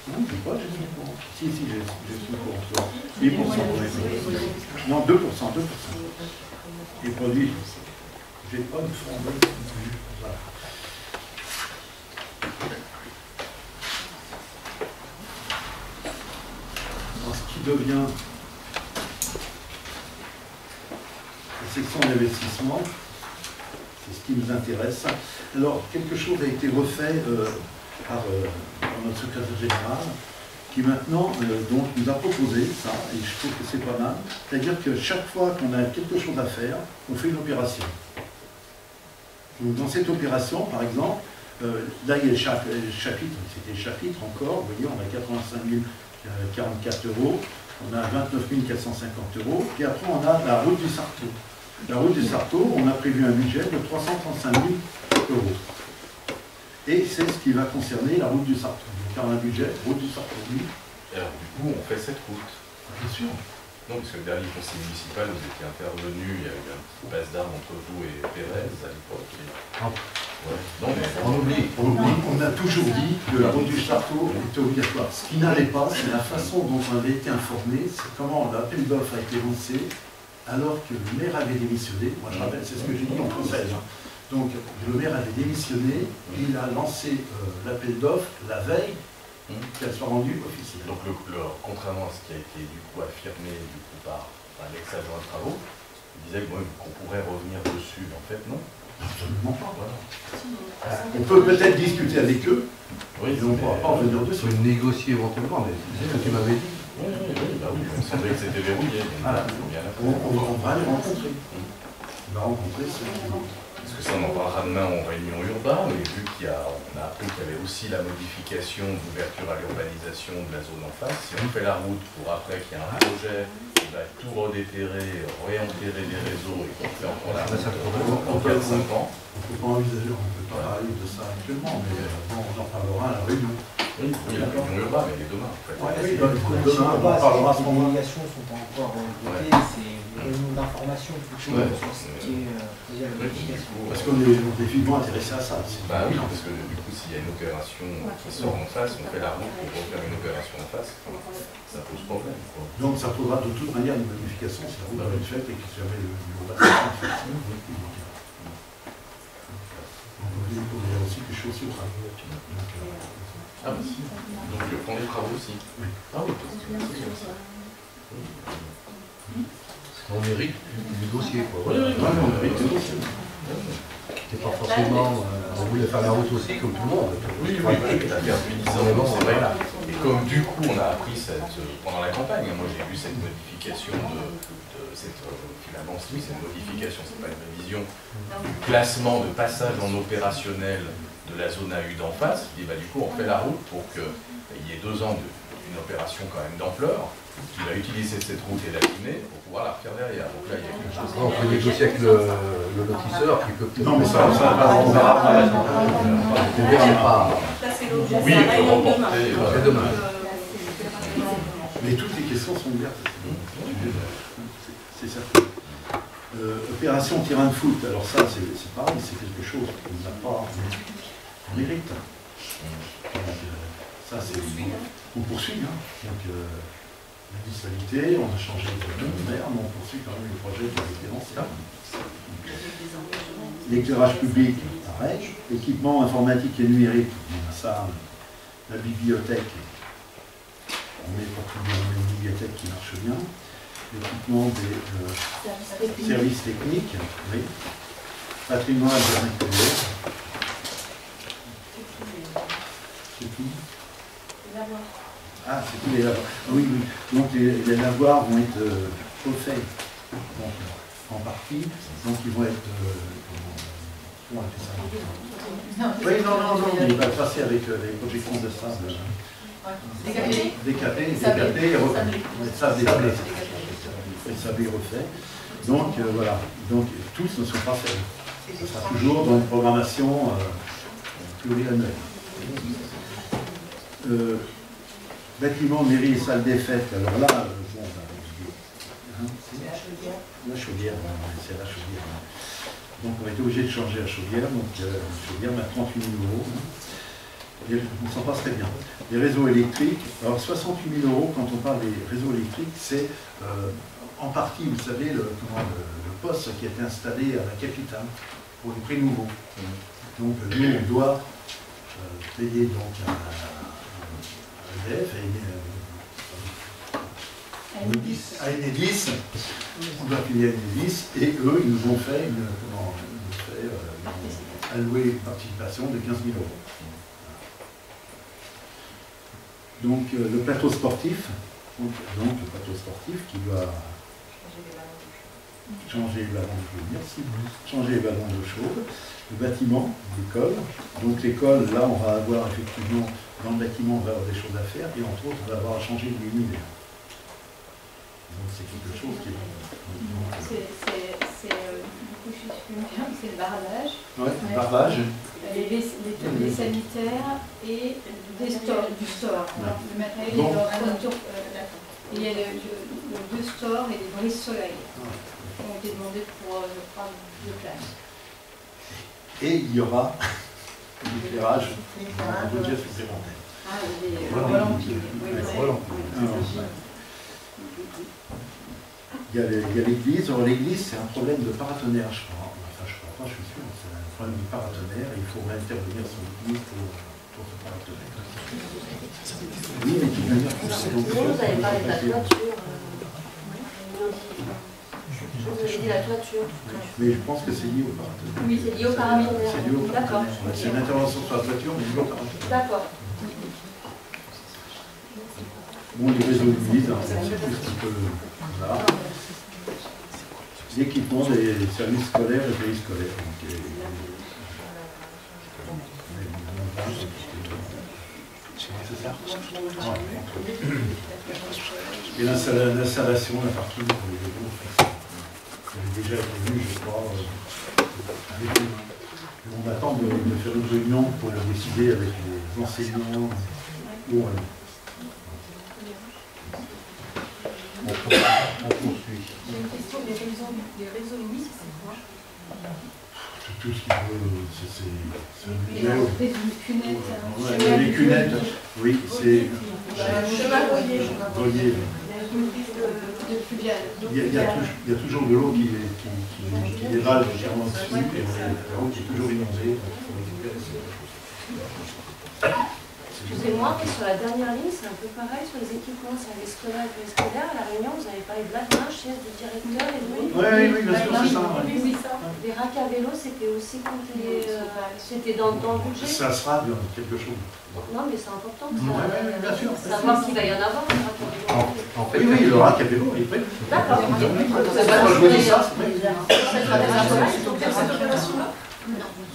S5: Non, je ne sais pas gestion courante. Si, gestion courante. 8%. Non, 2%. Les produits, je n'ai pas de formule. Voilà. Alors, ce qui devient la section d'investissement, c'est ce qui nous intéresse. Alors, quelque chose a été refait par notre secrétaire général, qui maintenant donc, nous a proposé ça, et je trouve que c'est pas mal. C'est-à-dire que chaque fois qu'on a quelque chose à faire, on fait une opération. Donc, dans cette opération, par exemple, là il y a le chapitre, c'était chapitre encore, vous voyez, on a 85 044 euros, on a 29 450 euros, puis après on a la route du Sarto. La route du Sarto, on a prévu un budget de 335 000 euros. Et c'est ce qui va concerner la route du Sarto. Donc on a un budget, route du Sarto, oui.
S4: Alors du coup, on fait cette route.
S5: Bien sûr.
S4: Non, parce que le dernier conseil municipal, vous étiez intervenu, il y a eu un petit passe d'armes entre vous et Pérez à l'époque. Ouais. Non, mais
S5: On oublie, on a toujours dit que la route du Sarto était obligatoire. Ce qui n'allait pas, c'est la façon dont on avait été informé, c'est comment l'appel d'offres a été lancé alors que le maire avait démissionné. Moi je rappelle, c'est ce que j'ai dit en conseil. Donc le maire avait démissionné, il a lancé l'appel d'offres la veille qu'elle soit rendue officielle.
S4: Donc contrairement à ce qui a été du coup affirmé du coup, par l'ex-adjoint de travaux, il disait qu'on pourrait revenir dessus, mais en fait non.
S5: Absolument pas. Voilà. On peut peut-être discuter avec eux,
S4: oui,
S5: mais on ne pourra pas revenir dessus.
S2: Il faut négocier éventuellement, mais c'est ce que tu m'avais dit.
S4: Oui, bah oui, on savait que c'était verrouillé.
S5: Voilà. On va les rencontrer. va rencontrer ce niveau.
S4: Parce que ça, on en parlera demain en réunion urbaine, mais vu qu'on a appris qu'il y avait aussi la modification d'ouverture à l'urbanisation de la zone en face, si on fait la route pour après qu'il y ait un projet qui va tout redéterrer, réenterrer des réseaux et qu'on fait encore la route en 4-5 ans.
S5: On ne peut pas envisager, on ne peut pas parler de ça actuellement, mais bon, on en parlera à la réunion.
S4: Oui, la réunion urbaine, mais elle est demain en fait.
S5: Oui, demain, on en parlera à ce moment-là.
S10: Les obligations sont pas encore votées, c'est une réunion d'information plutôt sur ce qui est la modification.
S5: Parce qu'on est vivement intéressé à ça.
S4: Bah oui, parce que du coup, s'il y a une opération qui sort en face, on fait la route pour refaire une opération en face, ça pose problème. Quoi.
S5: Donc ça posera de toute manière une modification si la route va être faite et que jamais l'urbanisation effectivement va être publique. Donc il y a aussi quelque chose sur ça.
S4: Ah bah si. Donc je prends les travaux aussi.
S5: Oui.
S4: Ah oui.
S2: On mérite du dossier, quoi.
S4: Oui, oui,
S5: on mérite du dossier.
S2: C'est pas forcément. On voulait faire la route aussi, comme tout le monde.
S4: Oui, oui, la perte de 10 ans, c'est vrai. Et comme du coup, on a appris pendant la campagne, moi j'ai vu cette modification finalement, oui, c'est une modification, c'est pas une révision, du classement de passage en opérationnel de la zone AU d'en face. Et bah, du coup, on fait la route pour qu'il y ait 2 ans d'une opération quand même d'ampleur, qui va utiliser cette route et l'abîmer pour pouvoir la refaire derrière. Donc là, il y a quelque chose.
S2: On peut négocier avec le lotisseur qui peut peut-être.
S5: Non, mais ça on verra.
S2: On verra pas.
S4: Oui, on peut remporter.
S2: C'est demain.
S5: Mais toutes les questions sont ouvertes. C'est certain. Opération terrain de foot, alors ça c'est pareil, c'est quelque chose qu'on n'a pas en mérite. Ça c'est. On poursuit, hein. Donc la municipalité, on a changé de maire, mais on poursuit quand même le projet qui a été lancé. L'éclairage public, pareil. Équipement informatique et numérique, on a ça, la bibliothèque. On met pour tout le monde une bibliothèque qui marche bien. L'équipement des services techniques, oui. Patrimoine vernaculaire. C'est tout. Ah, c'est tous les lavoirs. Oui, oui. Donc les lavoirs vont être refaits en partie. Donc ils vont être. Comment on appelle ça? Oui, non. Il va passer avec les projections de sable. Décapé et refait. Sable décapé. Et sable refait. Donc voilà. Donc tous ne sont pas faits. Ce sera toujours dans une programmation pluriannuelle. Bâtiment, mairie, salle des fêtes. Alors là, bon, la chaudière, c'est la chaudière. Donc on a été obligé de changer la chaudière. Donc la chaudière, on a 38 000 euros. On s'en passe très bien. Les réseaux électriques, alors 68 000 euros, quand on parle des réseaux électriques, c'est en partie, vous savez, le poste qui a été installé à la capitale pour les prix nouveaux. Donc nous, on doit payer donc à EDF, à Enedis, on doit payer à Enedis, et eux, ils nous ont fait allouer une participation de 15 000 euros. Donc le plateau sportif, le plateau sportif qui doit changer les ballons de chaude, merci, changer les ballons d'eau chaude, le bâtiment, l'école. Donc l'école, là on va avoir effectivement, dans le bâtiment on va avoir des choses à faire, et entre autres on va avoir à changer l'univers. Donc c'est quelque chose qui
S7: c'est le bardage.
S5: Oui, le bardage.
S7: Les sanitaires et du store. Le matériel
S5: Bon.
S7: et il y a le 2 stores et les brises soleil qui ont été demandés pour prendre de place.
S5: Et il y aura l'éclairage en budget supplémentaire.
S7: Ah, les volontiers.
S5: Il y a l'église. Alors l'église, c'est un problème de paratonnerre, je crois. Enfin, je crois pas, je suis sûr. C'est un problème de paratonnerre. Il faut intervenir sur l'église pour ce paratonnerre. Oui, mais de toute manière,
S3: vous avez parlé de la toiture. Vous avez dit la toiture.
S5: Mais je pense que c'est lié au paratonnerre.
S3: Oui, c'est lié au paratonnerre.
S5: C'est lié au
S3: D'accord.
S5: paratonnerre. C'est une intervention sur la toiture, mais lié au paratonnerre.
S3: D'accord.
S5: Bon, les réseaux d'église, c'est tout ce qui peut. Voilà. l'équipement des services scolaires et périscolaires. C'est ça. Et l'installation, la partie pour les vélos, ça avait déjà été vu, je crois, avec nous. On attend de faire une réunion pour décider avec les enseignants où on est. On poursuit.
S9: J'ai une question des réseaux mixtes, c'est quoi?
S5: Tout ce qui peut,
S7: c'est
S5: les cunettes, oui, c'est
S1: Chemin Goyer.
S5: il y a toujours de l'eau qui dévale légèrement dessus, et la route est toujours inondée.
S3: Excusez-moi, mais sur la dernière ligne, c'est un peu pareil, sur les équipements, services scolaires et périscolaires. À la réunion, vous avez parlé de lave-main, chaise de directeur et de...
S5: Oui, bien sûr, c'est ça.
S3: Les racks à vélo, c'était aussi compté, c'était dans le budget.
S5: Ça sera quelque chose.
S3: Non, mais c'est important de
S5: bien sûr.
S3: savoir qu'il va y en avoir. Des racks à vélo.
S2: En fait,
S5: Oui, le rack à vélo, il est prêt.
S3: D'accord.
S5: Je vous dis ça, c'est prêt.
S1: Cette opération-là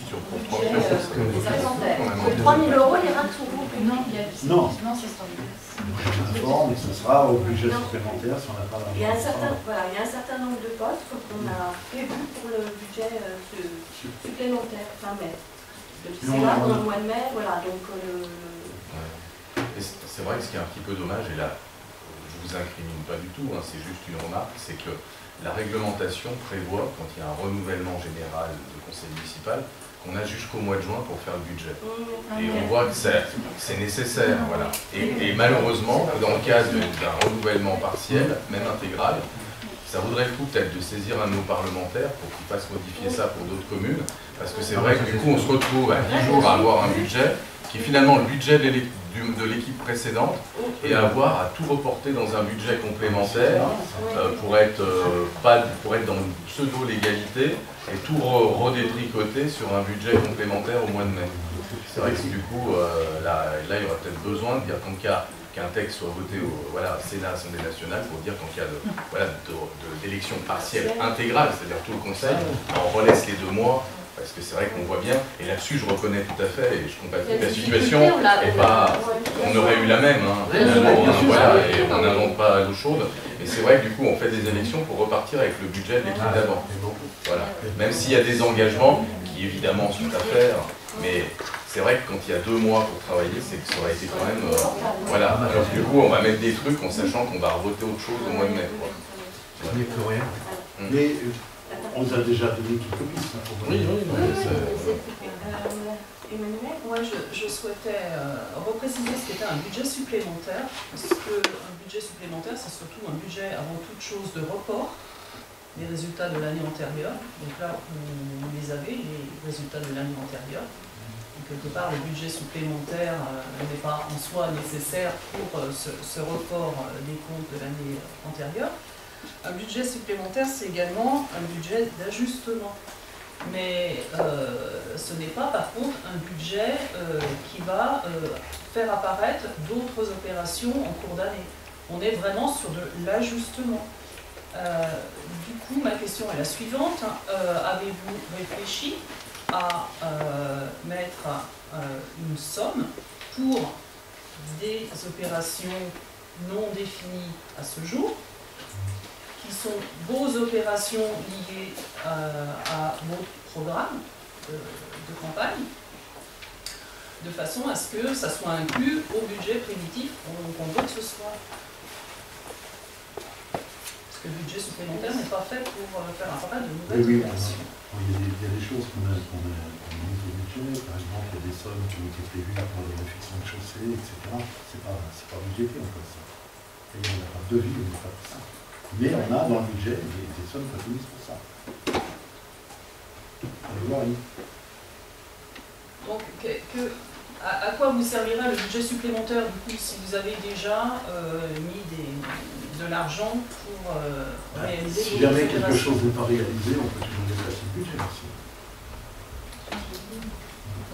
S4: Sur
S3: Pour 3 000 €, les racks sont complets.
S5: Non, je m'informe, et ce sera au budget supplémentaire si on n'a pas
S1: Il y a un certain nombre de postes qu'on a prévus pour le budget supplémentaire fin mai. C'est là, dans le mois de mai, voilà, donc
S4: C'est vrai que ce qui est un petit peu dommage, et là, je vous incrimine pas du tout, hein, c'est juste une remarque, c'est que la réglementation prévoit, quand il y a un renouvellement général de conseil municipal, qu'on a jusqu'au mois de juin pour faire le budget. Et on voit que c'est nécessaire, voilà. Et malheureusement, dans le cas d'un renouvellement partiel, même intégral, ça vaudrait le coup peut-être de saisir un de nos parlementaires pour qu'il fasse modifier ça pour d'autres communes, parce que c'est vrai que du coup on se retrouve à 10 jours à avoir un budget qui est finalement le budget de l'équipe précédente, et à avoir à tout reporter dans un budget complémentaire pour être dans une pseudo-légalité et tout redétricoter sur un budget complémentaire au mois de mai. C'est vrai que du coup, là il y aura peut-être besoin de dire qu'un texte soit voté au Sénat, Assemblée nationale, pour dire qu'en cas d'élection partielle intégrale, c'est-à-dire tout le conseil, on relaisse les 2 mois. Parce que c'est vrai qu'on voit bien, et là-dessus je reconnais tout à fait, et je compatis la situation, et pas, on aurait eu la même, hein, finalement, et on n'invente pas l'eau chaude, mais c'est vrai que du coup on fait des élections pour repartir avec le budget de l'équipe d'avant. Voilà. Même s'il y a des engagements qui évidemment sont à faire, mais c'est vrai que quand il y a 2 mois pour travailler, c'est que ça aurait été quand même... voilà, alors du coup on va mettre des trucs en sachant qu'on va voter autre chose au mois de mai.
S2: Il n'y a plus rien.
S5: Mais on nous a déjà donné quelques pistes.
S1: Emmanuel,
S8: moi je souhaitais repréciser ce qu'était un budget supplémentaire, parce qu'un budget supplémentaire c'est surtout un budget avant toute chose de report des résultats de l'année antérieure. Donc là vous les avez, les résultats de l'année antérieure. Donc quelque part le budget supplémentaire n'est pas en soi nécessaire pour ce report des comptes de l'année antérieure. Un budget supplémentaire, c'est également un budget d'ajustement. Mais ce n'est pas par contre un budget qui va faire apparaître d'autres opérations en cours d'année. On est vraiment sur de l'ajustement. Du coup, ma question est la suivante. Avez-vous réfléchi à mettre une somme pour des opérations non définies à ce jour, qui sont vos opérations liées à votre programme de campagne, de façon à ce que ça soit inclus au budget primitif qu'on vote ce soir. Parce que le budget supplémentaire n'est pas fait pour faire apparaître de nouvelles opérations.
S5: Il y a des choses qu'on a mises au budget, par exemple, il y a des sommes qui ont été prévues pour la réfection de chaussée, etc. C'est pas budgété en fait ça. Et on n'a pas de devis, on n'a pas de ça. Mais on a dans le budget des sommes prévues pour ça. Allez voir, oui.
S8: Donc, à quoi vous servira le budget supplémentaire du coup, si vous avez déjà mis de l'argent pour réaliser
S5: si jamais quelque chose n'est pas réalisé, on peut toujours déplacer le budget aussi.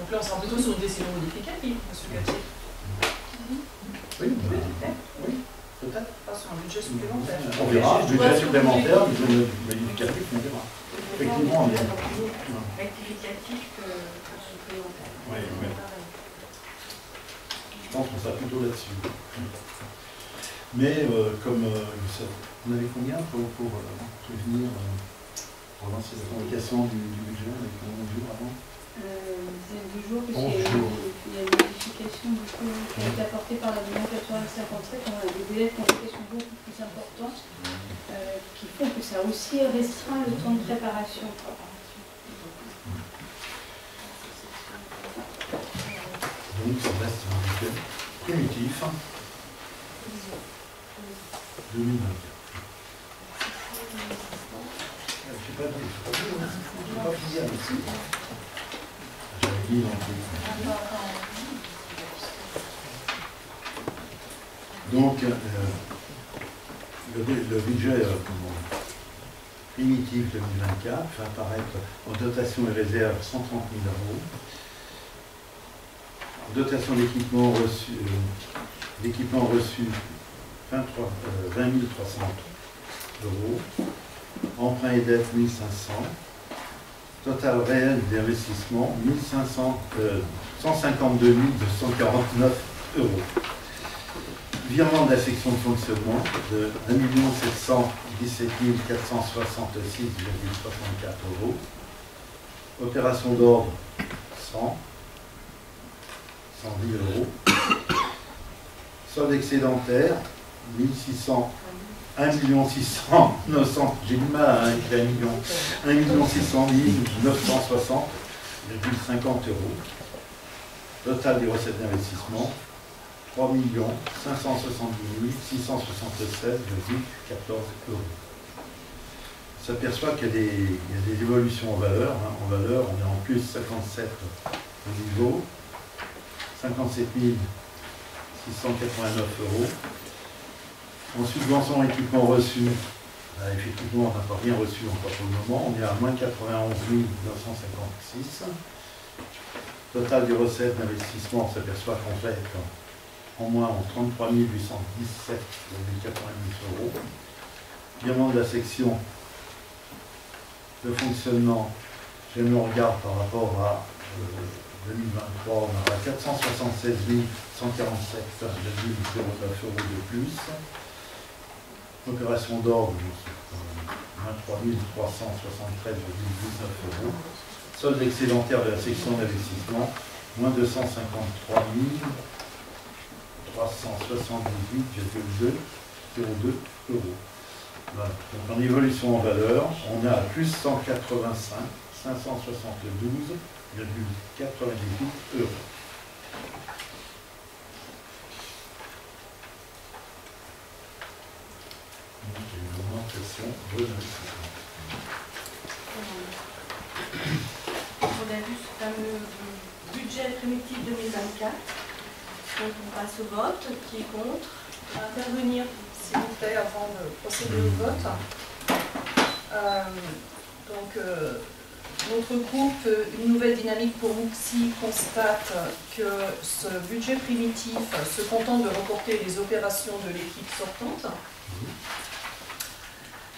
S8: Donc là, on sera plutôt sur une décision modificative, M. Gatier.
S5: Oui, peut-être.
S8: peut-être pas sur un budget supplémentaire.
S5: On verra, budget supplémentaire, budget modificatif, on verra. Effectivement, on verra.
S9: Rectificatif que supplémentaire.
S5: Oui, oui. Je pense qu'on sera plutôt là-dessus. Mais comme on avait combien pour prévenir, pour lancer la convocation du budget avec combien de jours avant?
S7: Une dizaine de jours, parce
S5: 11
S7: qu'il
S5: jours.
S7: y a une modification du coup, qui a été apportée par la demande 8057. On a des délais de convocation beaucoup plus importants qui font que ça aussi restreint le temps de préparation.
S5: Donc ça reste un budget primitif 2024. Je sais pas fini avec ça. J'avais dit donc le budget primitif 2024 fait apparaître en dotation et réserve 130 000 €. En dotation d'équipement reçu 20 300 €. Emprunt et dette 1 500. Total réel d'investissement 152 249 €. Virement de la section de fonctionnement de 1 717 466,64 €. Opération d'ordre 110 €. Solde excédentaire 1 600 900, j'ai du mal à écrire 1 million. 1 600 960,50 €. Total des recettes d'investissement 3 570 676,14 €. On s'aperçoit qu'il y a des évolutions en valeur. En valeur, on est en plus 57 au niveau, 57 689 €. En subvention équipement reçu, effectivement, on n'a pas rien reçu encore pour le moment. On est à moins 91 956. Total des recettes d'investissement, on s'aperçoit qu'en fait, en moins, on 33 817,90 €. Virement de la section de fonctionnement, je me regarde par rapport à 2023, on aura 476 147,09 € de plus. Opération d'ordre, 23 373,19 €. Solde excédentaire de la section d'investissement, moins 253 378,02 €. Voilà. Donc en évolution en valeur, on est à plus 185 572,98 €. Donc, il y a une augmentation de l'investissement.
S1: On a vu ce fameux budget primitif 2024. Donc on passe au vote. Qui est contre?
S8: Intervenir, s'il vous plaît, avant de procéder au vote. Notre groupe, une nouvelle dynamique pour Mouxy, constate que ce budget primitif se contente de reporter les opérations de l'équipe sortante,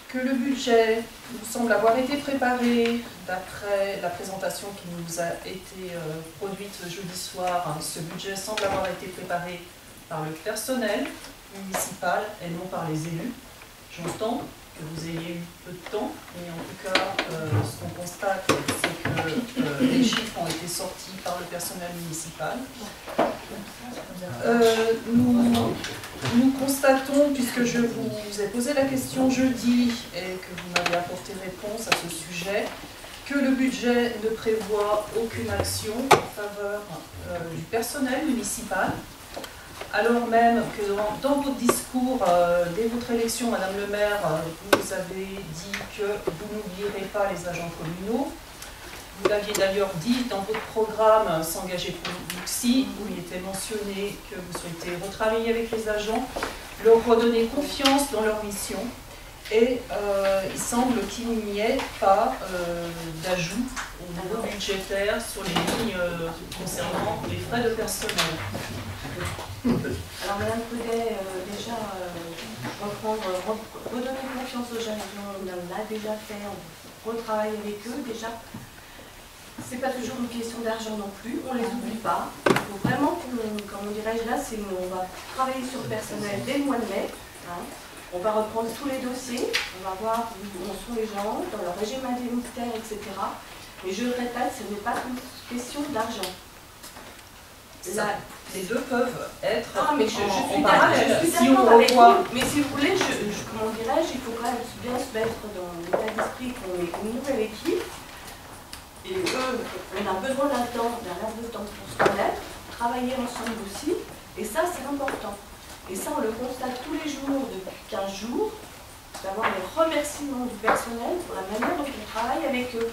S8: que le budget nous semble avoir été préparé d'après la présentation qui nous a été produite jeudi soir. Ce budget semble avoir été préparé par le personnel municipal et non par les élus. J'entends que vous ayez eu peu de temps, mais en tout cas, ce qu'on constate, c'est que les chiffres ont été sortis par le personnel municipal. Nous constatons, puisque je vous ai posé la question jeudi et que vous m'avez apporté réponse à ce sujet, que le budget ne prévoit aucune action en faveur du personnel municipal, alors même que dans votre discours, dès votre élection, Madame le maire, vous avez dit que vous n'oublierez pas les agents communaux. Vous l'aviez d'ailleurs dit dans votre programme S'engager pour Mouxy, où il était mentionné que vous souhaitez retravailler avec les agents, leur redonner confiance dans leur mission. Et il semble qu'il n'y ait pas d'ajout au niveau budgétaire sur les lignes concernant les frais de personnel.
S1: Alors Madame Coudet, déjà, redonner confiance aux jeunes gens, on l'a déjà fait, on retravaille avec eux déjà. C'est pas toujours une question d'argent non plus, on les oublie pas. Il faut vraiment, comme dirais-je là, on va travailler sur le personnel dès le mois de mai. Hein. On va reprendre tous les dossiers, on va voir où sont les gens, dans leur régime indemnitaire, etc. Mais je le répète, ce n'est pas une question d'argent.
S8: Les deux peuvent être
S1: mais je suis
S8: parallèle.
S1: Si on revoit... Mais si vous voulez, comment dirais-je, il faut quand même bien se mettre dans l'état d'esprit qu'on est une nouvelle équipe. Et eux, on a besoin d'un laps de temps pour se connaître, travailler ensemble aussi, et ça c'est important. Et ça on le constate tous les jours depuis 15 jours, d'avoir les remerciements du personnel pour la manière dont on travaille avec eux.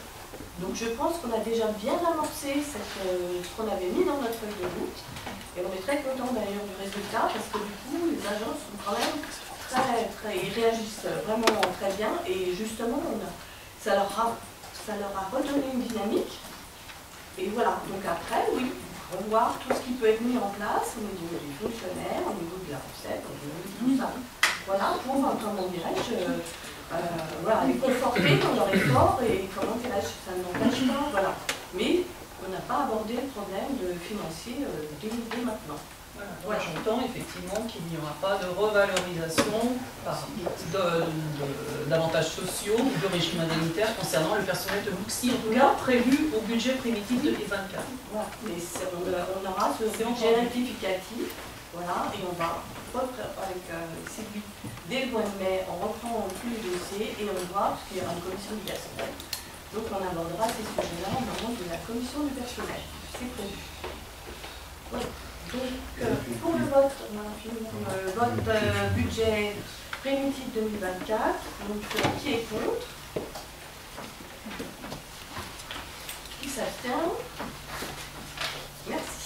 S1: Donc je pense qu'on a déjà bien amorcé ce qu'on avait mis dans notre feuille de route, et on est très content d'ailleurs du résultat, parce que du coup les agents sont quand même ils réagissent vraiment très bien, et justement ça leur a redonné une dynamique. Et voilà, donc après, oui, revoir tout ce qui peut être mis en place au niveau des fonctionnaires, au niveau de la recette, au niveau de tout ça. Voilà, pour, comment dirais-je, voilà, les conforter dans leur effort et comment dirais-je, ça ne n'empêche pas, voilà. Mais on n'a pas abordé le problème financier dès maintenant.
S8: Voilà. J'entends effectivement qu'il n'y aura pas de revalorisation d'avantages sociaux ou de régime indemnitaire concernant le personnel de Mouxy, en tout cas prévu au budget primitif 2024.
S1: Voilà, mais on aura ce budget rectificatif, voilà, et on va avec Sylvie dès le mois de mai, on reprend tous les dossiers et on voit, parce qu'il y aura une commission du personnel. Donc on abordera ces sujets-là au moment de la commission du personnel. C'est prévu. Voilà. Donc, pour le vote, on a fini le vote budget primitif 2024. Donc, qui est contre? Qui s'abstient? Merci.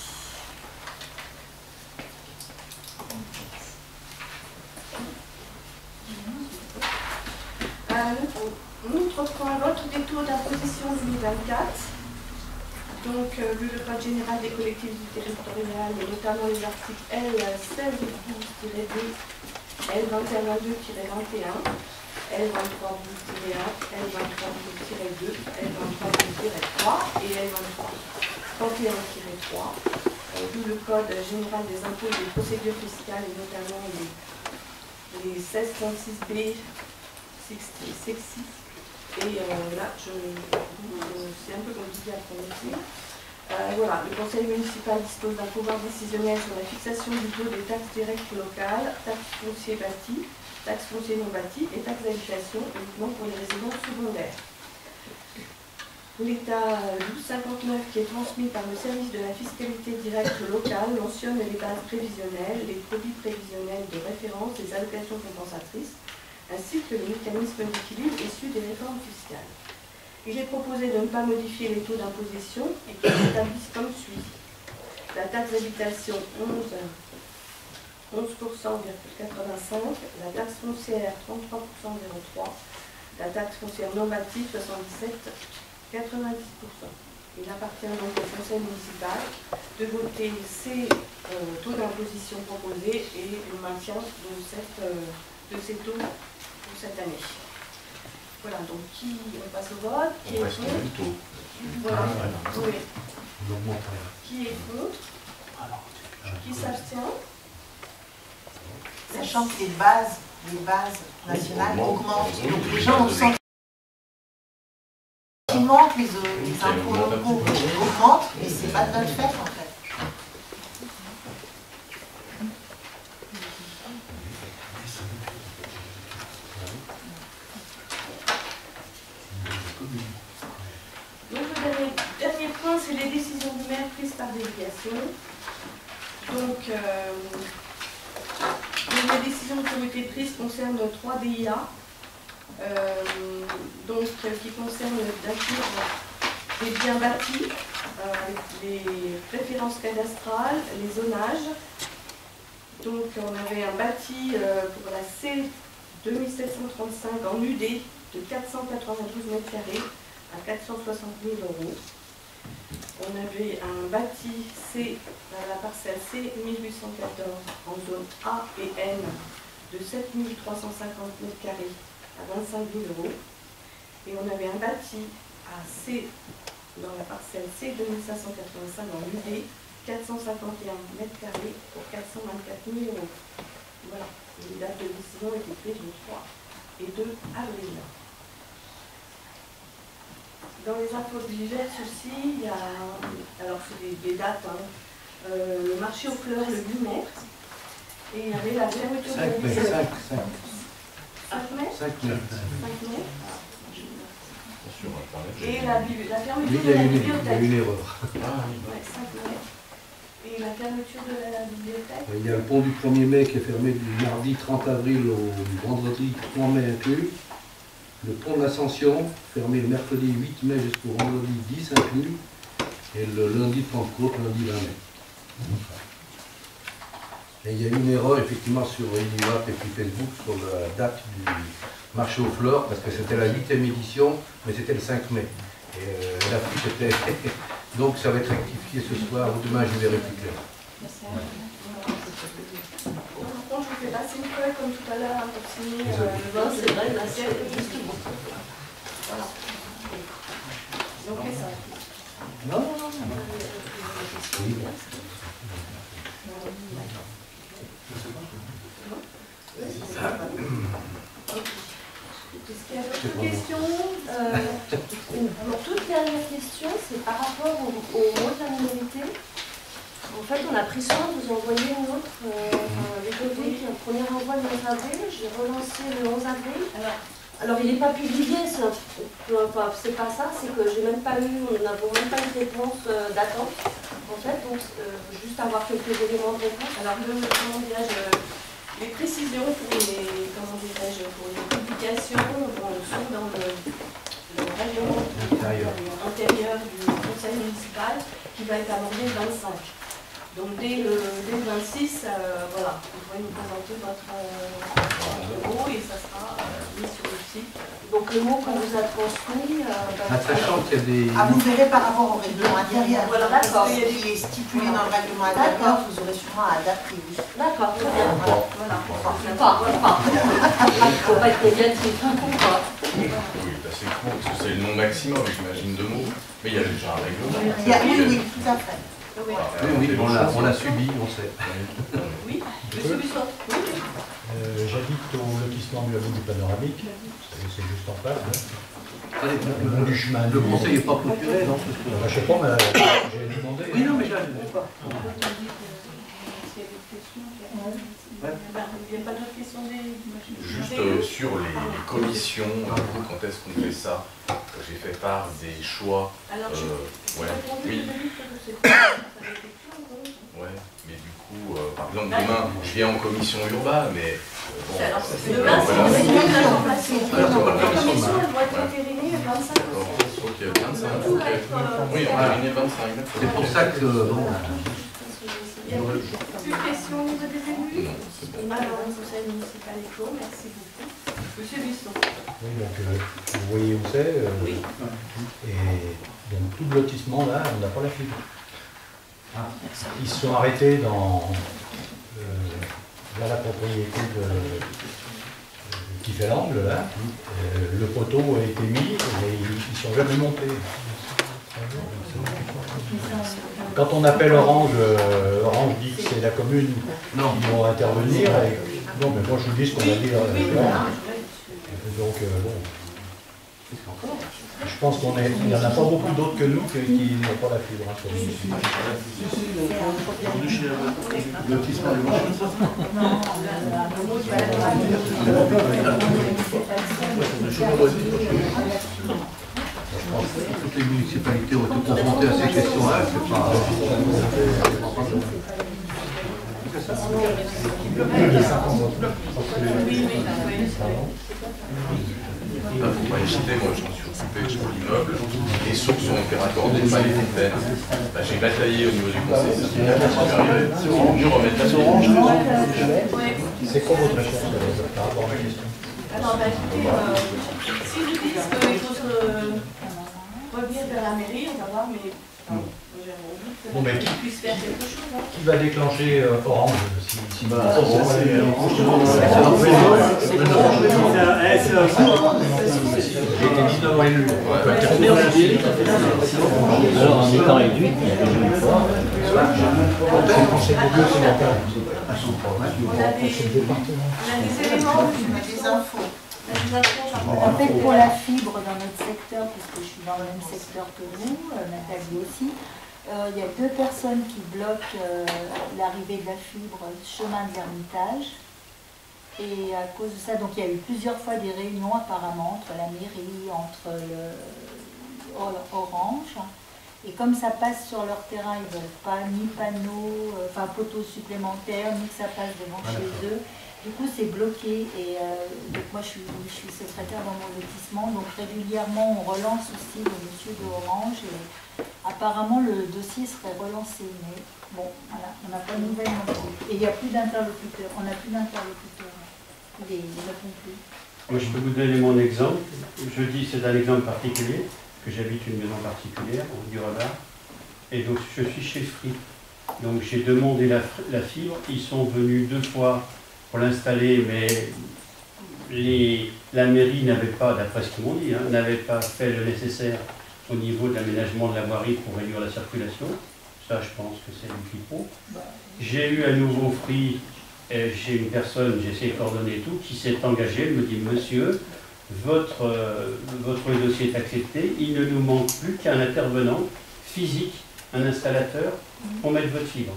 S1: Notre point vote des taux d'imposition 2024. Donc, vu le Code général des collectivités territoriales, et notamment les articles L1612-2, L2122-21, L2312-1, L2312-2, L2312-3 et L2331-3, vu le Code général des impôts et des procédures fiscales, et notamment les 1636B, 6, et là, c'est un peu compliqué à prononcer. Voilà, le conseil municipal dispose d'un pouvoir décisionnaire sur la fixation du taux des taxes directes locales, taxes foncières bâties, taxes foncières non bâties et taxes d'habitation uniquement pour les résidences secondaires. L'état 1259 qui est transmis par le service de la fiscalité directe locale mentionne les bases prévisionnelles, les produits prévisionnels de référence, les allocations compensatrices, ainsi que les mécanismes d'équilibre issus des réformes fiscales. Il est proposé de ne pas modifier les taux d'imposition et qu'ils s'établissent comme suit. La taxe d'habitation 11,85%, la taxe foncière 33,03%, la taxe foncière non bâtie 77,90%. Il appartient donc au conseil municipal de voter ces taux d'imposition proposés et le maintien de ces taux pour cette année. Voilà, donc on passe au vote. Qui est contre? Voilà. Oui. Qui est contre? Qui s'abstient?
S11: Sachant que les bases nationales augmentent. Donc les gens ont le sentiment que les impôts locaux augmentent, mais c'est pas de notre fait en fait.
S1: Donc le dernier point, c'est les décisions du maire prises par délégation. Donc les décisions qui ont été prises concernent 3 DIA, qui concernent d'acquérir des biens bâtis, avec les préférences cadastrales, les zonages. Donc on avait un bâti pour la C 2735 en UD de 492 m² à 460 000 €. On avait un bâti C, la parcelle C 1814 en zone A et N de 7 350 mètres carrés à 25 000 €. Et on avait un bâti à C, dans la parcelle C 2585 dans l'UD, 451 mètres carrés pour 424 000 €. Voilà, les dates de décision étaient prises le 3 et 2 avril. Dans les infos diverses aussi, il y a, alors c'est des dates, hein, le marché aux fleurs le 8 mai, et il y avait la fermeture de la bibliothèque. 5 mai 5 mai. Et la fermeture de la bibliothèque.
S2: Il y a une erreur.
S1: Ouais, 5 mai. Et la fermeture de la bibliothèque.
S2: Il y a le pont du 1er mai qui est fermé du mardi 30 avril au vendredi 3 mai inclus. Le pont de l'Ascension, fermé le mercredi 8 mai jusqu'au vendredi 10 inclus. Et le lundi de Pentecôte, lundi 20 mai. Et il y a une erreur effectivement sur Uniwap et puis Facebook sur la date du marché aux fleurs, parce que c'était la 8e édition, mais c'était le 5 mai. Et la fiche était... Donc ça va être rectifié ce soir ou demain, je verrai plus clair.
S1: Par contre, je vous fais passer une feuille comme tout à l'heure pour signer le vote, c'est vrai, l'assiette est juste bon. Voilà. Donc, ça.
S2: Non,
S3: Est-ce qu'il y a d'autres questions
S1: Alors, toute dernière question, c'est par rapport au mot de la minorité. En fait, on a pris soin de vous envoyer une autre, les côtés, un premier envoi le 11 avril. J'ai relancé le 11 avril. Alors il n'est pas publié, c'est pas ça, c'est que j'ai même pas eu, nous n'avons même pas eu de réponse d'attente, en fait, donc juste avoir quelques éléments de réponse. Alors, les précisions pour les, pour les publications sont dans le règlement intérieur du conseil municipal qui va être abordé le 25. Donc dès le 26, voilà, vous pourrez nous présenter votre mot et ça sera mis sur le site. Donc le mot qu'on vous a transmis...
S2: sachant qu'il y a des...
S11: vous verrez par rapport au règlement intérieur.
S1: Voilà, d'accord.
S11: Ce qui est stipulé dans le règlement intérieur, vous aurez sûrement à adapter, oui.
S1: D'accord, très bien. Voilà. Il ne faut pas être négatif.
S4: Oui, c'est court, parce que c'est le nom maximum, j'imagine, 2 mots. Mais il y a déjà un règlement.
S11: Oui, tout à fait.
S2: Oui, on l'a subi, on sait.
S1: Oui, monsieur Busson.
S5: J'habite au lotissement du Hameau du Panoramique, c'est juste en face.
S2: Le long du chemin. Le conseil n'est pas clôturé, non?
S5: Je ne sais pas, mais j'ai demandé.
S2: Oui, non, mais j'ai pas.
S1: Il n'y a pas d'autres questions
S4: Juste sur les commissions, quand est-ce qu'on fait ça? J'ai fait part des choix.
S1: Alors,
S4: oui. Ouais, mais du coup, par exemple, demain, je viens en commission urbaine, mais bon.
S1: Demain, c'est une réunion de l'information. La commission, elle doit être entérinée le 25.
S4: Ok, 25. Oui, entériné le 25.
S2: C'est pour ça que...
S1: Il n'y a plus de questions au niveau des élus?
S4: Non, c'est bon.
S1: Alors, le conseil municipal est clos, merci beaucoup. Monsieur Busson.
S5: Oui, donc vous voyez où c'est.
S1: Oui.
S5: Et donc tout le lotissement là, on n'a pas la fibre. Ils se sont arrêtés dans la propriété qui fait l'angle là. Le poteau a été mis, mais ils ne sont jamais montés. Quand on appelle Orange, Orange dit que c'est la commune qui vont intervenir. Non, mais moi je vous dis ce qu'on a dit. Donc bon, je pense qu'il n'y en a pas beaucoup d'autres que nous qui n'ont pas la fibre.
S2: Je pense que toutes les municipalités ont été confrontées à ces questions-là. C'est pas...
S4: Il ne faut pas hésiter, moi je m'en suis occupé sur l'immeuble. Les sources ont été raccordées, pas les fontaines. J'ai bataillé au niveau du conseil syndical supérieur. C'est mieux remettre la source.
S5: C'est quoi votre recherche par rapport à ma question?
S1: Alors, écoutez, si vous dites qu'il faut revenir vers la mairie, on va voir, mais je Bon, mais qu'il puisse faire quelque chose. Hein.
S2: Qui va déclencher Orange si j'ai été 19 ans élu.
S12: Alors en étant élu, il y a une fois.
S1: On a des éléments, des infos.
S13: En fait, pour la fibre dans notre secteur, puisque je suis dans le même secteur que vous, Nathalie aussi, il y a 2 personnes qui bloquent l'arrivée de la fibre chemin de l'Ermitage. Et à cause de ça, donc il y a eu plusieurs fois des réunions apparemment entre la mairie, entre Orange. Et comme ça passe sur leur terrain, ils ne veulent pas ni panneaux, enfin poteaux supplémentaires, ni que ça passe devant chez eux. Du coup, c'est bloqué. Et donc moi, je suis secrétaire dans mon lotissement. Donc régulièrement, on relance aussi le monsieur de Orange. Et apparemment, le dossier serait relancé. Mais bon, voilà, on n'a pas de nouvelles non plus. Et il n'y a plus d'interlocuteurs. On n'a plus d'interlocuteurs. Ils ne répondent plus.
S14: Moi, je peux vous donner mon exemple. Je dis, c'est un exemple particulier, que j'habite une maison particulière, au Durebar. Et donc, je suis chez Free. Donc, j'ai demandé la fibre. Ils sont venus 2 fois pour l'installer, mais la mairie n'avait pas, d'après ce qu'ils m'ont dit, n'avait pas fait le nécessaire au niveau de l'aménagement de la voirie pour réduire la circulation. Ça, je pense que c'est le quiproquo. J'ai eu à nouveau Free. J'ai une personne, j'ai essayé de coordonner et tout, qui s'est engagée, elle me dit, monsieur, votre dossier est accepté, il ne nous manque plus qu'un intervenant physique, un installateur, pour mettre votre fibre.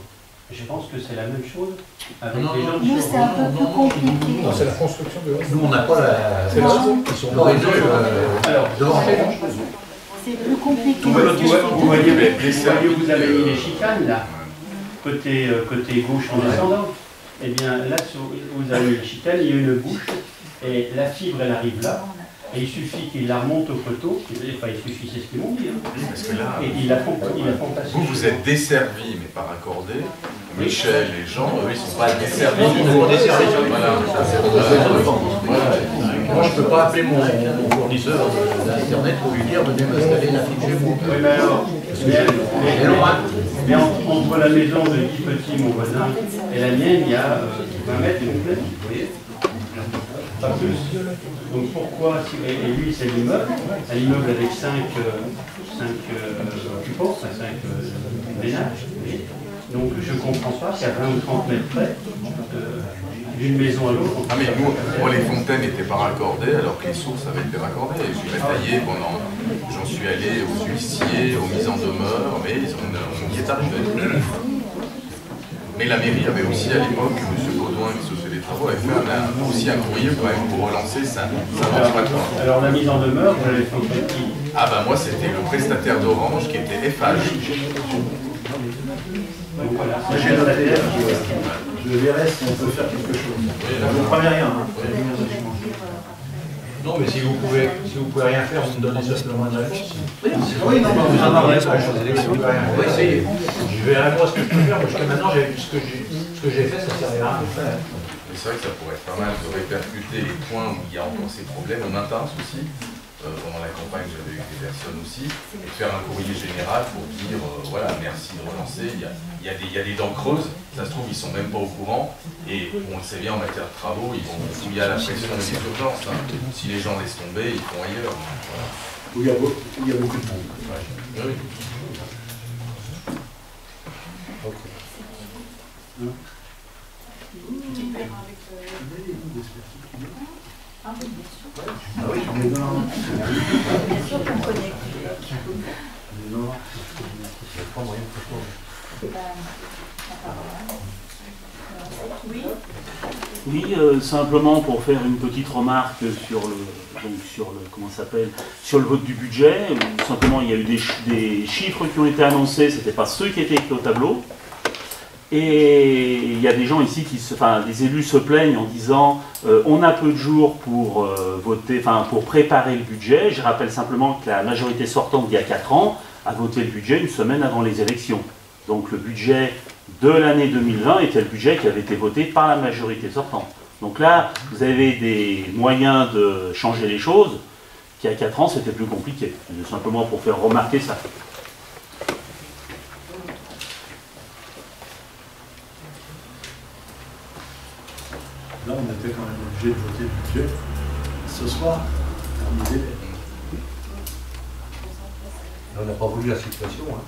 S14: Je pense que c'est la même chose avec les gens
S13: nous, c'est un peu plus compliqué.
S2: Non, c'est la construction de... Nous, on n'a pas la... C'est le réseau.
S14: Alors,
S13: c'est plus compliqué.
S14: Vous voyez, vous avez mis les chicanes, là, côté gauche en descendant. Eh bien, là, vous avez une chicane, il y a une bouche, et la fibre, elle arrive là, et il suffit qu'il la remonte au poteau, enfin, il suffit, c'est ce qu'ils m'ont dit,
S4: Parce que là,
S14: et ils la font passer.
S4: Vous êtes desservis, mais pas raccordés. Michel, les gens, eux, ils ne sont pas desservis.
S2: Moi, je ne peux pas appeler mon fournisseur d'Internet pour lui dire, venez m'installer la fibre chez vous.
S14: Mais entre la maison de Guy Petit, mon voisin, et la mienne, il y a 20 mètres de complète, vous voyez, pas plus. Donc pourquoi, et lui c'est l'immeuble, un immeuble avec 5 occupants, 5 ménages, donc je ne comprends pas qu'à 20 ou 30 mètres près, d'une maison à l'autre.
S4: Ah mais nous, moi les fontaines n'étaient pas raccordées alors que les sources avaient été raccordées. J'ai bataillé pendant, j'en suis allé aux huissiers, aux mises en demeure, mais on y est arrivé. Mais la mairie avait aussi à l'époque, M. Baudouin qui se fait des travaux, avait fait aussi un courrier quand même pour relancer ça.
S14: Alors la mise en demeure, vous l'avez fait qui?
S4: Ah bah moi c'était le prestataire d'Orange qui était FH.
S14: Donc voilà.
S5: J'ai noté, je verrai si on peut faire quelque chose. Je ne promets rien.
S2: Non, mais si vous pouvez rien faire, vous me donnez ça sur mon adresse.
S5: Oui, non, mais vous en avez pas les élections.
S2: On va essayer. Je verrai moi ce que je peux faire. Jusqu'à maintenant, ce que j'ai fait, ça ne servait à rien de faire.
S4: C'est vrai que ça pourrait être pas mal de répercuter les points où il y a encore ces problèmes. On maintient aussi. Pendant la campagne, j'avais eu des personnes aussi, et faire un courrier général pour dire voilà, merci de relancer, il y a des dents creuses, ça se trouve, ils ne sont même pas au courant, et on le sait bien en matière de travaux, ils vont, il y a la pression des urgences, hein. Si les gens laissent tomber, ils vont ailleurs. Voilà.
S5: Il y a beaucoup de monde.
S4: Ouais. Oui.
S13: Ah oui, bien sûr.
S5: Ah oui, je me donne.
S13: Bien sûr qu'on connaît.
S5: Non.
S2: Pas moyen de
S15: Oui, simplement pour faire une petite remarque sur le vote du budget. Simplement, il y a eu des chiffres qui ont été annoncés, c'était pas ceux qui étaient écrits au tableau. Et il y a des gens ici des élus se plaignent en disant on a peu de jours pour voter, pour préparer le budget. Je rappelle simplement que la majorité sortante il y a 4 ans a voté le budget une semaine avant les élections. Donc le budget de l'année 2020 était le budget qui avait été voté par la majorité sortante. Donc là, vous avez des moyens de changer les choses, qui à 4 ans c'était plus compliqué. Simplement pour faire remarquer ça.
S5: obligés de voter le budget ce soir, parmi les délais.
S2: On n'a pas voulu la situation, hein.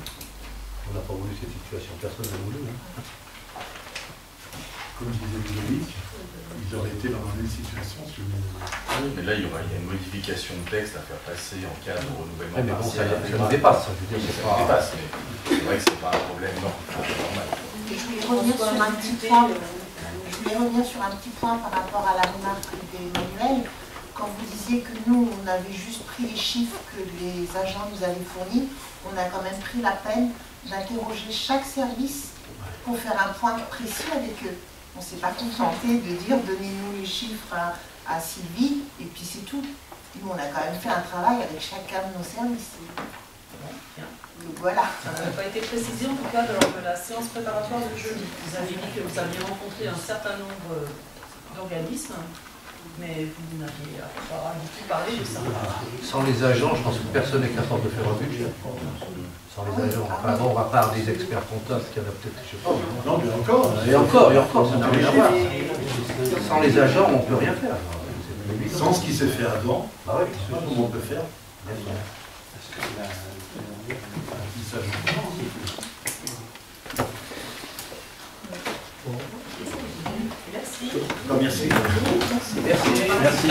S2: On n'a pas voulu cette situation, personne n'a voulu. Hein.
S5: Comme disait Ludovic, ils auraient été dans la même situation si
S4: mais là, il y a une modification de texte à faire passer en cas de renouvellement
S2: mais bon, ça
S4: partiel.
S2: nous dépasse, je veux dire, c'est pas...
S4: dépasse, mais c'est vrai que c'est pas un problème normal.
S11: Et je voulais revenir sur un petit point. Je voulais revenir sur un petit point par rapport à la remarque d'Emmanuel. Quand vous disiez que nous, on avait juste pris les chiffres que les agents nous avaient fournis, on a quand même pris la peine d'interroger chaque service pour faire un point précis avec eux. On ne s'est pas contenté de dire donnez-nous les chiffres à Sylvie et puis c'est tout. Nous, on a quand même fait un travail avec chacun de nos services. Donc voilà.
S8: Ça n'avait pas été précisé en tout cas lors de la séance préparatoire de jeudi. Vous avez dit que vous aviez rencontré un certain nombre d'organismes, mais vous n'aviez pas du tout parlé de ça.
S2: Sans les agents, je pense que personne n'est capable de faire un budget. Sans les agents. Enfin bon, à part des experts comptables, qu'il y en a peut-être, je sais pas.
S5: Non, mais encore.
S2: Et encore, ça n'a rien à voir. Sans les agents, on ne peut rien faire.
S5: Sans ce qui s'est fait avant,
S2: bah oui,
S5: comment on peut faire.
S8: Merci.
S5: Merci.
S2: Merci.